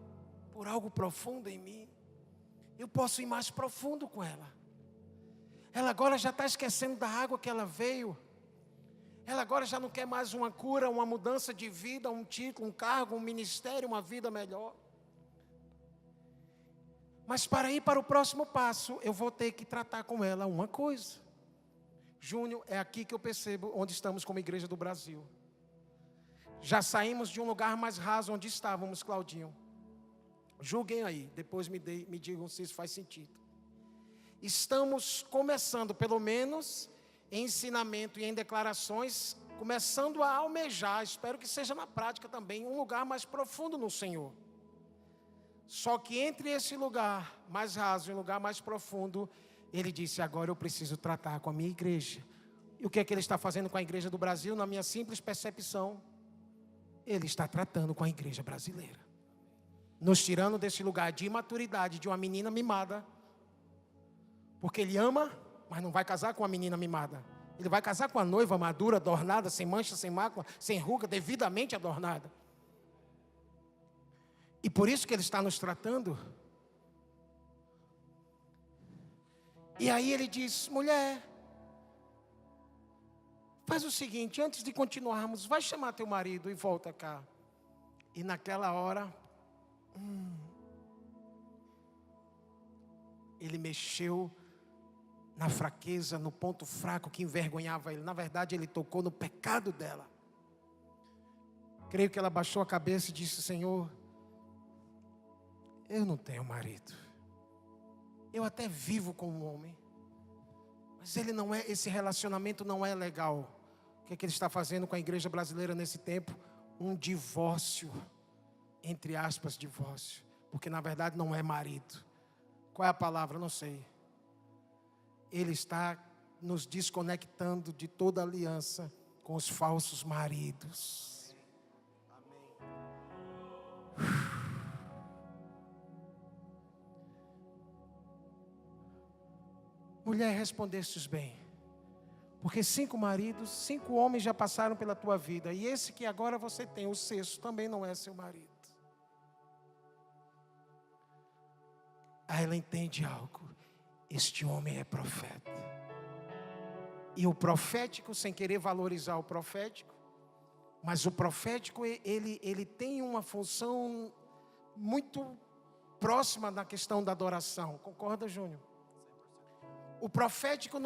por algo profundo em mim. Eu posso ir mais profundo com ela. Ela agora já está esquecendo da água que ela veio. Ela agora já não quer mais uma cura, uma mudança de vida, um título, um cargo, um ministério, uma vida melhor. Mas para ir para o próximo passo, eu vou ter que tratar com ela uma coisa. Júnior, é aqui que eu percebo onde estamos como igreja do Brasil. Já saímos de um lugar mais raso onde estávamos, Claudinho. Julguem aí, depois me digam se isso faz sentido. Estamos começando, pelo menos, em ensinamento e em declarações, começando a almejar, espero que seja na prática também, um lugar mais profundo no Senhor. Só que entre esse lugar mais raso e um lugar mais profundo, ele disse: agora eu preciso tratar com a minha igreja. E o que é que ele está fazendo com a igreja do Brasil? Na minha simples percepção, ele está tratando com a igreja brasileira, nos tirando desse lugar de imaturidade de uma menina mimada, porque ele ama, mas não vai casar com uma menina mimada. Ele vai casar com a noiva madura, adornada, sem mancha, sem mácula, sem ruga, devidamente adornada. E por isso que ele está nos tratando. E aí ele diz: mulher, faz o seguinte, antes de continuarmos, vai chamar teu marido e volta cá. E naquela hora, ele mexeu na fraqueza, no ponto fraco que envergonhava ele. Na verdade, ele tocou no pecado dela. Creio que ela baixou a cabeça e disse: Senhor, eu não tenho marido. Eu até vivo com um homem, mas ele não é, esse relacionamento não é legal. O que é que ele está fazendo com a igreja brasileira nesse tempo? Um divórcio, entre aspas, divórcio, porque na verdade não é marido. Qual é a palavra? Não sei. Ele está nos desconectando de toda aliança com os falsos maridos. Mulher, respondestes bem, porque 5 maridos, 5 homens já passaram pela tua vida, e esse que agora você tem, o 6º, também não é seu marido. Aí ela entende algo: este homem é profeta. E o profético, sem querer valorizar o profético, mas o profético, ele tem uma função muito próxima na questão da adoração. Concorda, Júnior? O profético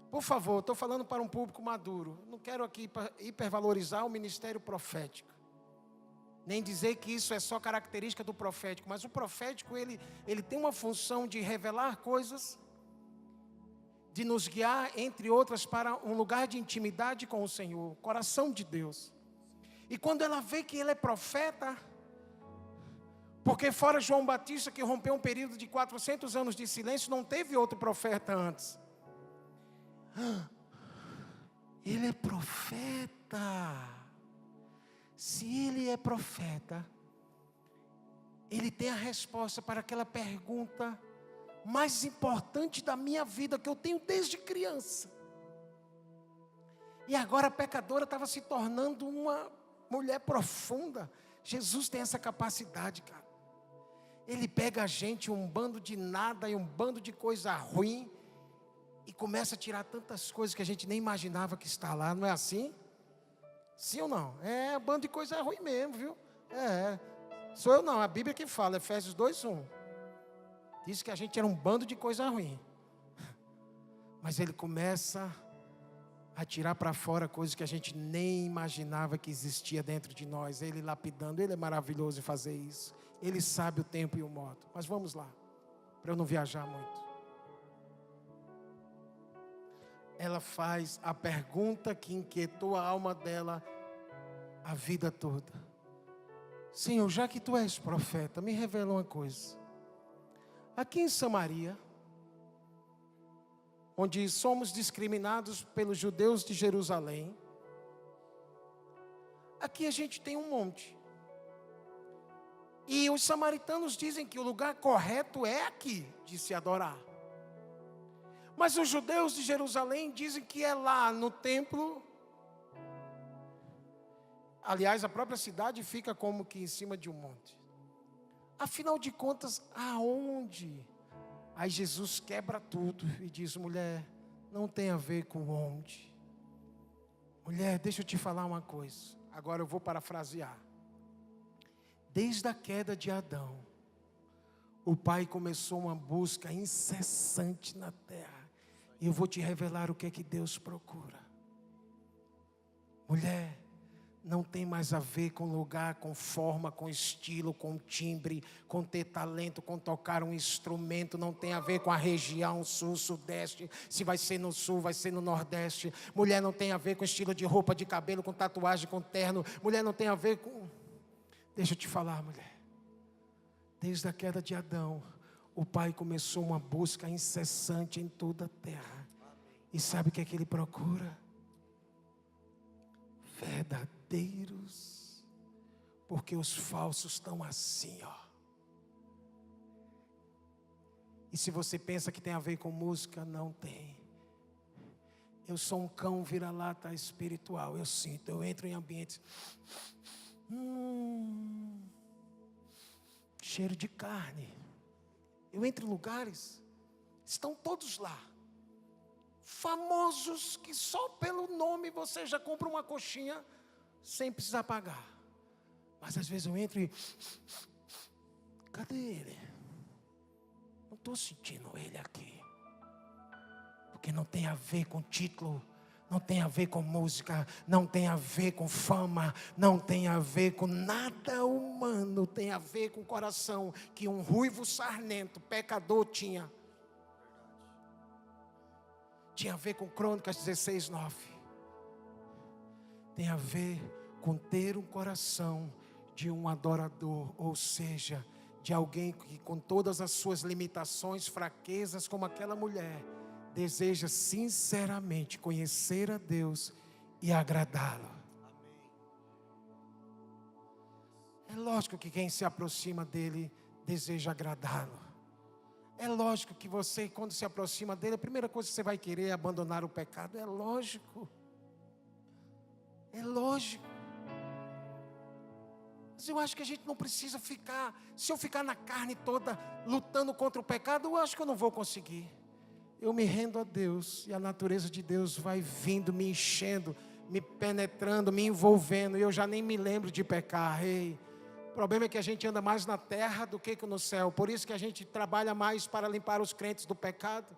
por favor, estou falando para um público maduro. Não quero aqui hipervalorizar o ministério profético, nem dizer que isso é só característica do profético. Mas o profético, ele tem uma função de revelar coisas, de nos guiar, entre outras, para um lugar de intimidade com o Senhor, coração de Deus. E quando ela vê que ele é profeta, porque fora João Batista, que rompeu um período de 400 anos de silêncio, não teve outro profeta antes. Ele é profeta. Se ele é profeta, ele tem a resposta para aquela pergunta mais importante da minha vida, que eu tenho desde criança. E agora a pecadora estava se tornando uma mulher profunda. Jesus tem essa capacidade, cara. Ele pega a gente, um bando de nada e um bando de coisa ruim, e começa a tirar tantas coisas que a gente nem imaginava que está lá. Não é assim? Sim ou não? É um bando de coisa ruim mesmo, viu? Sou eu não, a Bíblia que fala, Efésios 2:1. Diz que a gente era um bando de coisa ruim. Mas ele começa a tirar para fora coisas que a gente nem imaginava que existia dentro de nós. Ele lapidando, ele é maravilhoso em fazer isso. Ele sabe o tempo e o modo. Mas vamos lá, para eu não viajar muito. Ela faz a pergunta que inquietou a alma dela a vida toda. Senhor, já que tu és profeta, me revela uma coisa. Aqui em Samaria, onde somos discriminados pelos judeus de Jerusalém, aqui a gente tem um monte. E os samaritanos dizem que o lugar correto é aqui de se adorar. Mas os judeus de Jerusalém dizem que é lá no templo. Aliás, a própria cidade fica como que em cima de um monte. Afinal de contas, aonde? Aí Jesus quebra tudo e diz: mulher, não tem a ver com onde. Mulher, deixa eu te falar uma coisa. Agora eu vou parafrasear. Desde a queda de Adão, o Pai começou uma busca incessante na terra. E eu vou te revelar o que é que Deus procura. Mulher, não tem mais a ver com lugar, com forma, com estilo, com timbre, com ter talento, com tocar um instrumento. Não tem a ver com a região sul, sudeste, se vai ser no sul, vai ser no nordeste. Mulher não tem a ver com estilo de roupa, de cabelo, com tatuagem, com terno. Mulher não tem a ver com... Deixa eu te falar, mulher. Desde a queda de Adão, o Pai começou uma busca incessante em toda a terra. E sabe o que é que Ele procura? Verdadeiros, porque os falsos estão assim, ó. E se você pensa que tem a ver com música, não tem. Eu sou um cão vira-lata espiritual, eu sinto, eu entro em ambientes, cheiro de carne. Eu entro em lugares, estão todos lá. Famosos que só pelo nome você já compra uma coxinha sem precisar pagar. Mas às vezes eu entro e... Cadê ele? Não estou sentindo ele aqui. Porque não tem a ver com título, não tem a ver com música, não tem a ver com fama, não tem a ver com nada humano. Tem a ver com o coração que um ruivo sarnento, pecador, tinha. Tinha a ver com Crônicas 16:9. Tem a ver com ter um coração de um adorador, ou seja, de alguém que com todas as suas limitações, fraquezas, como aquela mulher, deseja sinceramente conhecer a Deus e agradá-lo. É lógico que quem se aproxima dele deseja agradá-lo. É lógico que você, quando se aproxima dele, a primeira coisa que você vai querer é abandonar o pecado. É lógico. É lógico. Mas eu acho que a gente não precisa ficar... Se eu ficar na carne toda, lutando contra o pecado, eu acho que eu não vou conseguir. Eu me rendo a Deus, e a natureza de Deus vai vindo, me enchendo, me penetrando, me envolvendo, e eu já nem me lembro de pecar. Ei, o problema é que a gente anda mais na terra do que no céu. Por isso que a gente trabalha mais para limpar os crentes do pecado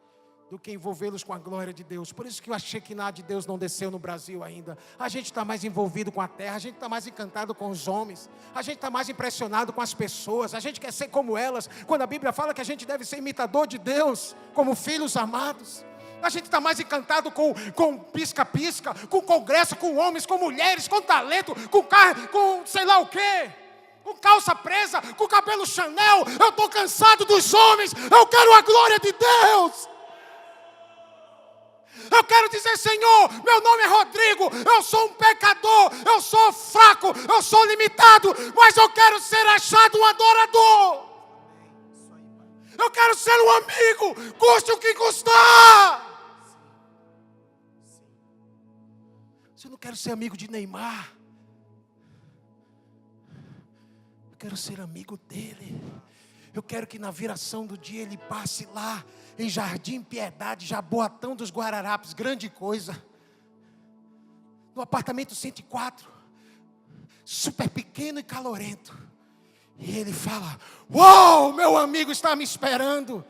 do que envolvê-los com a glória de Deus. Por isso que a Shekinah de Deus não desceu no Brasil ainda. A gente está mais envolvido com a terra, a gente está mais encantado com os homens, a gente está mais impressionado com as pessoas, a gente quer ser como elas, quando a Bíblia fala que a gente deve ser imitador de Deus, como filhos amados. A gente está mais encantado com pisca-pisca, com congresso, com homens, com mulheres, com talento, com carro, com sei lá o quê. Com calça presa, com cabelo Chanel. Eu estou cansado dos homens. Eu quero a glória de Deus. Eu quero dizer, Senhor, meu nome é Rodrigo, eu sou um pecador, eu sou fraco, eu sou limitado, mas eu quero ser achado um adorador. Eu quero ser um amigo, custe o que custar. Eu não quero ser amigo de Neymar. Eu quero ser amigo dele. Eu quero que na viração do dia ele passe lá em Jardim Piedade, Jaboatão dos Guararapes, grande coisa. No apartamento 104, super pequeno e calorento. E ele fala: uau, meu amigo está me esperando.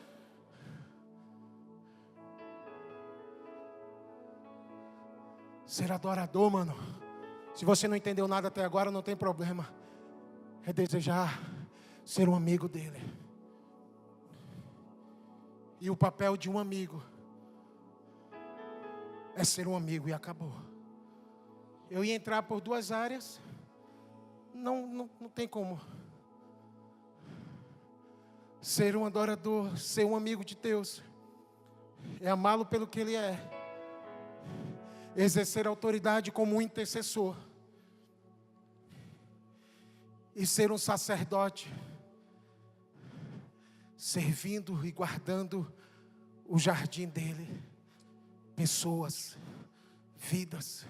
Ser adorador, mano. Se você não entendeu nada até agora, não tem problema. É desejar ser um amigo dele. E o papel de um amigo é ser um amigo, e acabou. Eu ia entrar por duas áreas. Não tem como. Ser um adorador, ser um amigo de Deus, é amá-lo pelo que Ele é. Exercer autoridade como um intercessor. E ser um sacerdote, servindo e guardando o jardim dele. Pessoas, vidas,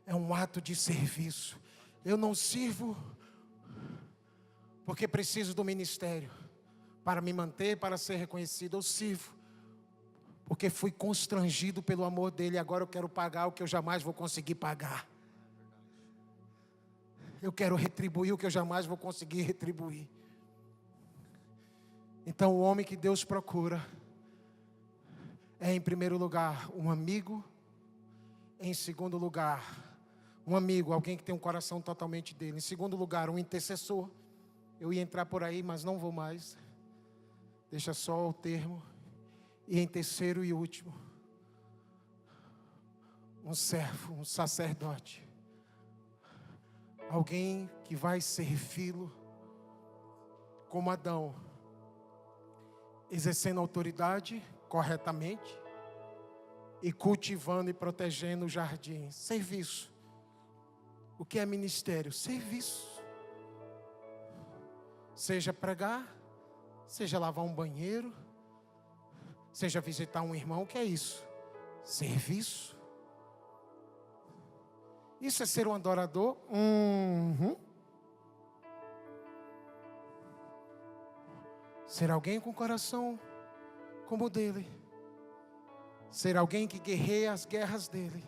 é um ato de serviço. Eu não sirvo porque preciso do ministério para me manter, para ser reconhecido. Eu sirvo porque fui constrangido pelo amor dele, e agora eu quero pagar o que eu jamais vou conseguir pagar. Eu quero retribuir o que eu jamais vou conseguir retribuir. Então o homem que Deus procura é, em primeiro lugar, um amigo. Em segundo lugar, Um amigo, alguém que tem um coração totalmente dele. Em segundo lugar, um intercessor. Eu ia entrar por aí, mas não vou mais. Deixa só o termo. E em terceiro e último, um servo, um sacerdote. Alguém que vai servi-lo como Adão, exercendo autoridade corretamente e cultivando e protegendo o jardim. Serviço. O que é ministério? Serviço. Seja pregar, seja lavar um banheiro, seja visitar um irmão. O que é isso? Serviço. Isso é ser um adorador? Ser alguém com coração como o dele. Ser alguém que guerreia as guerras dele.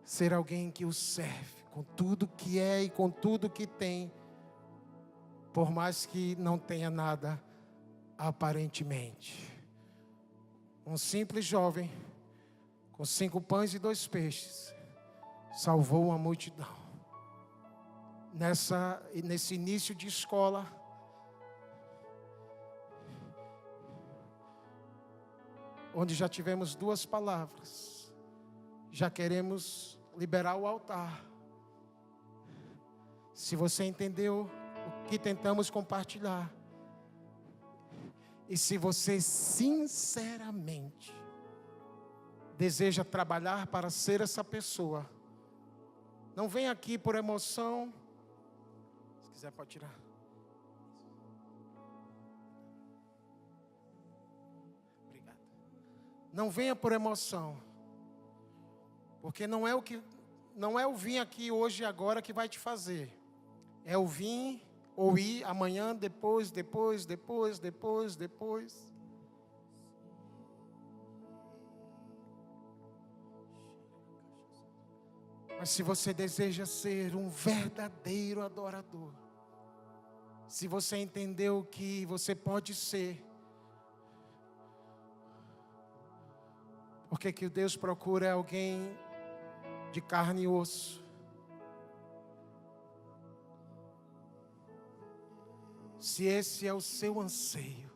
Ser alguém que o serve com tudo que é e com tudo que tem, por mais que não tenha nada aparentemente. Um simples jovem com 5 pães e 2 peixes salvou uma multidão. Nesse início de escola, onde já tivemos 2 palavras, já queremos liberar o altar. Se você entendeu o que tentamos compartilhar, e se você sinceramente deseja trabalhar para ser essa pessoa, não vem aqui por emoção. Se quiser pode tirar. Obrigado. Não venha por emoção, porque não é o vir aqui hoje e agora que vai te fazer. É o vir ou ir amanhã, depois. Mas se você deseja ser um verdadeiro adorador, se você entendeu que você pode ser, porque que Deus procura alguém de carne e osso. Se esse é o seu anseio,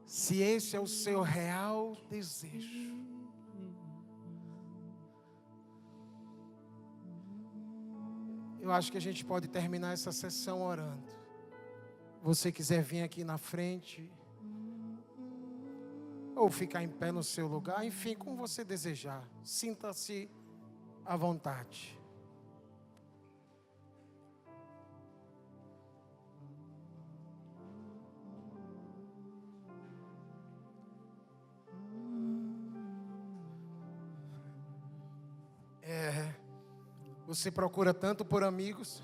se esse é o seu real desejo, eu acho que a gente pode terminar essa sessão orando. Você quiser vir aqui na frente, ou ficar em pé no seu lugar, enfim, como você desejar. Sinta-se à vontade. Você procura tanto por amigos,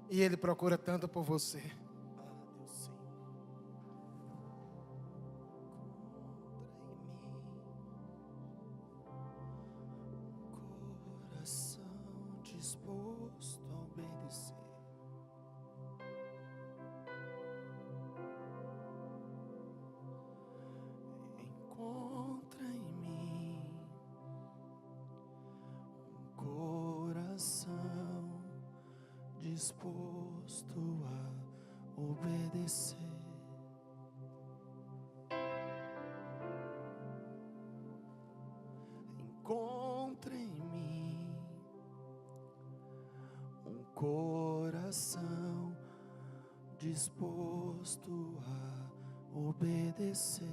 e ele procura tanto por você. Coração disposto a obedecer. Encontra em mim um coração disposto a obedecer. Encontra em mim um coração disposto a obedecer.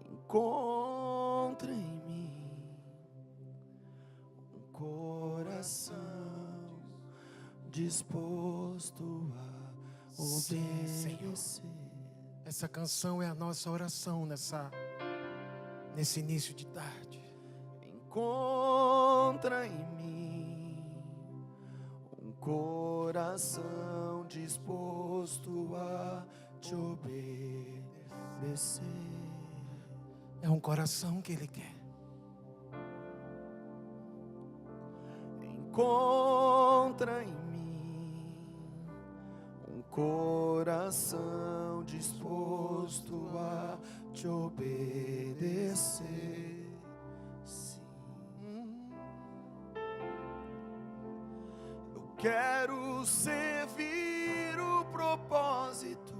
Encontra em mim um coração disposto a obedecer. Essa canção é a nossa oração nesse início de tarde. Encontra em mim um coração disposto a te obedecer. É um coração que Ele quer. Encontra em mim um coração disposto disposto a te obedecer. Sim. Eu quero servir o propósito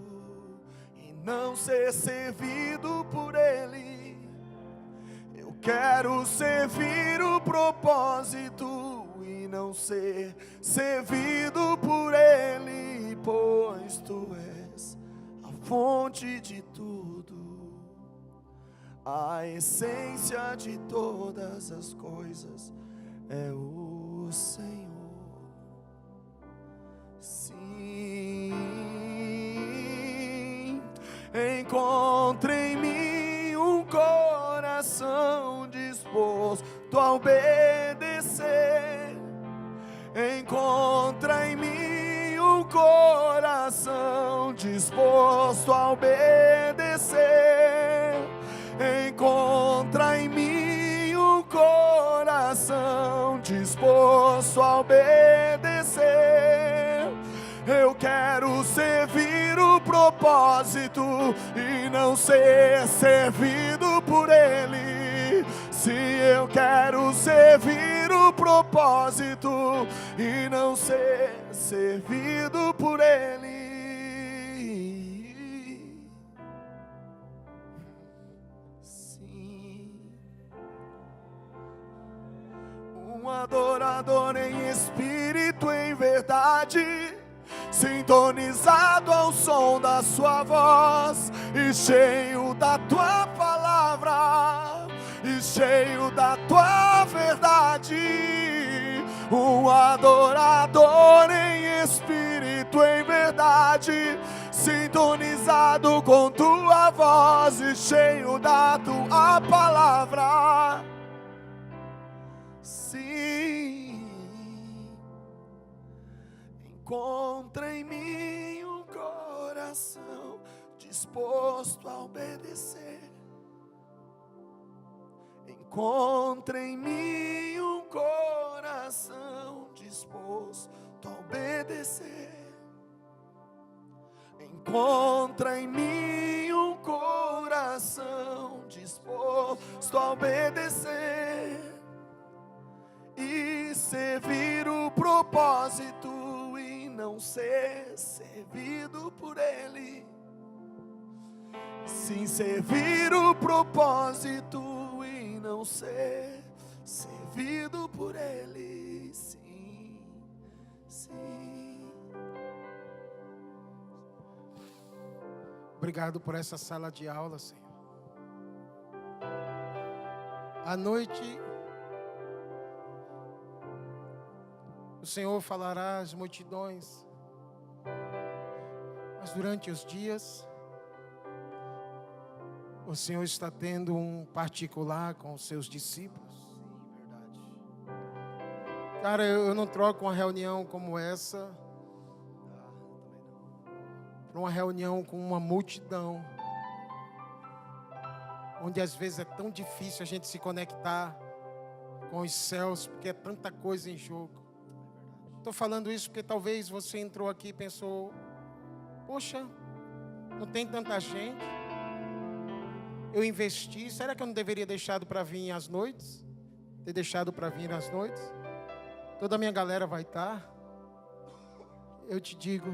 e não ser servido por ele. Eu quero servir o propósito e não ser servido por ele, pois tu és a fonte de tudo, a essência de todas as coisas é o Senhor. Sim, encontre em mim um coração disposto a obedecer. Encontra em mim um coração disposto a obedecer. Encontra em mim um coração disposto a obedecer. Eu quero servir o propósito e não ser servido por ele. Se eu quero servir o propósito e não ser servido por ele. Sim. Um adorador em espírito, em verdade, sintonizado ao som da sua voz e cheio da tua palavra, e cheio da tua verdade. Um adorador em espírito, em verdade, sintonizado com tua voz e cheio da tua palavra. Sim. Encontra em mim um coração disposto a obedecer. Encontra em mim um coração disposto a obedecer. Encontra em mim um coração disposto a obedecer e servir o propósito e não ser servido por ele. Sim, servir o propósito e não ser servido por ele. Sim, sim. Obrigado por essa sala de aula, Senhor. À noite, o Senhor falará às multidões, mas durante os dias, o Senhor está tendo um particular com os seus discípulos. Sim, verdade. Cara, eu não troco uma reunião como essa para uma reunião com uma multidão, onde às vezes é tão difícil a gente se conectar com os céus, porque é tanta coisa em jogo. Estou falando isso porque talvez você entrou aqui e pensou: poxa, não tem tanta gente, eu investi, será que eu não deveria deixado para vir às noites? Ter deixado para vir às noites? Toda a minha galera vai estar. Eu te digo,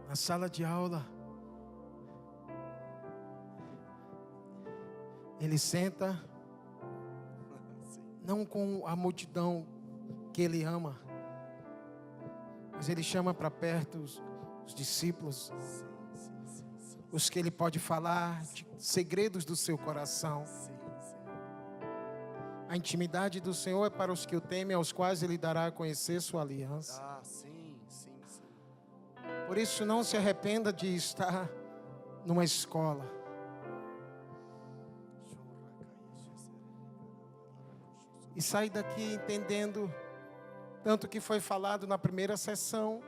na sala de aula, ele senta, não com a multidão que ele ama, mas ele chama para perto os discípulos, os que ele pode falar de segredos do seu coração. A intimidade do Senhor é para os que o temem, aos quais ele dará a conhecer sua aliança. Por isso, não se arrependa de estar numa escola. E sai daqui entendendo tanto que foi falado na primeira sessão,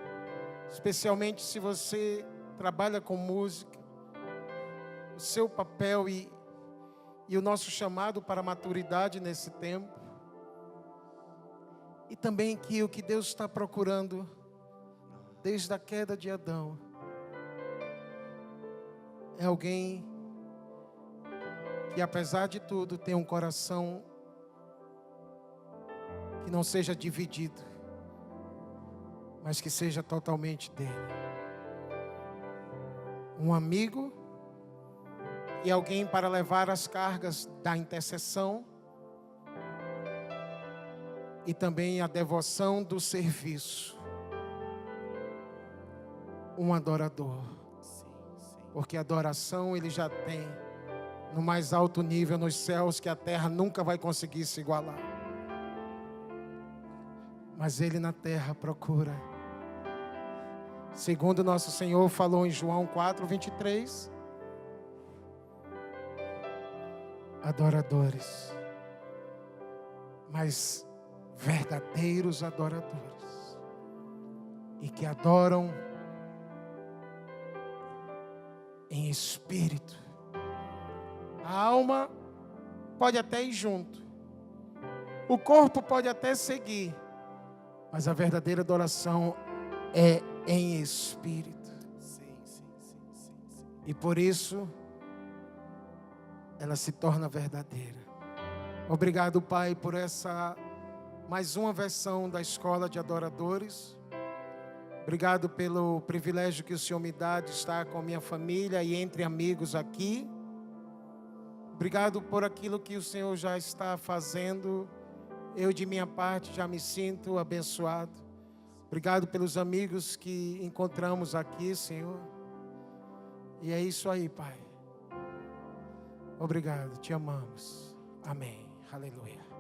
especialmente se você trabalha com música, o seu papel e o nosso chamado para a maturidade nesse tempo. E também que o que Deus está procurando desde a queda de Adão é alguém que, apesar de tudo, tem um coração que não seja dividido, mas que seja totalmente dele. Um amigo e alguém para levar as cargas da intercessão e também a devoção do serviço. Um adorador. Porque a adoração ele já tem no mais alto nível nos céus, que a terra nunca vai conseguir se igualar. Mas ele na terra procura, segundo nosso Senhor falou em João 4:23, adoradores, mas verdadeiros adoradores, e que adoram em espírito. A alma pode até ir junto, o corpo pode até seguir, mas a verdadeira adoração é em espírito. E por isso ela se torna verdadeira. Obrigado, Pai, por essa mais uma versão da escola de adoradores. Obrigado pelo privilégio que o Senhor me dá de estar com a minha família e entre amigos aqui. Obrigado por aquilo que o Senhor já está fazendo. Eu, de minha parte, já me sinto abençoado. Obrigado pelos amigos que encontramos aqui, Senhor. E é isso aí, Pai. Obrigado, te amamos. Amém. Aleluia.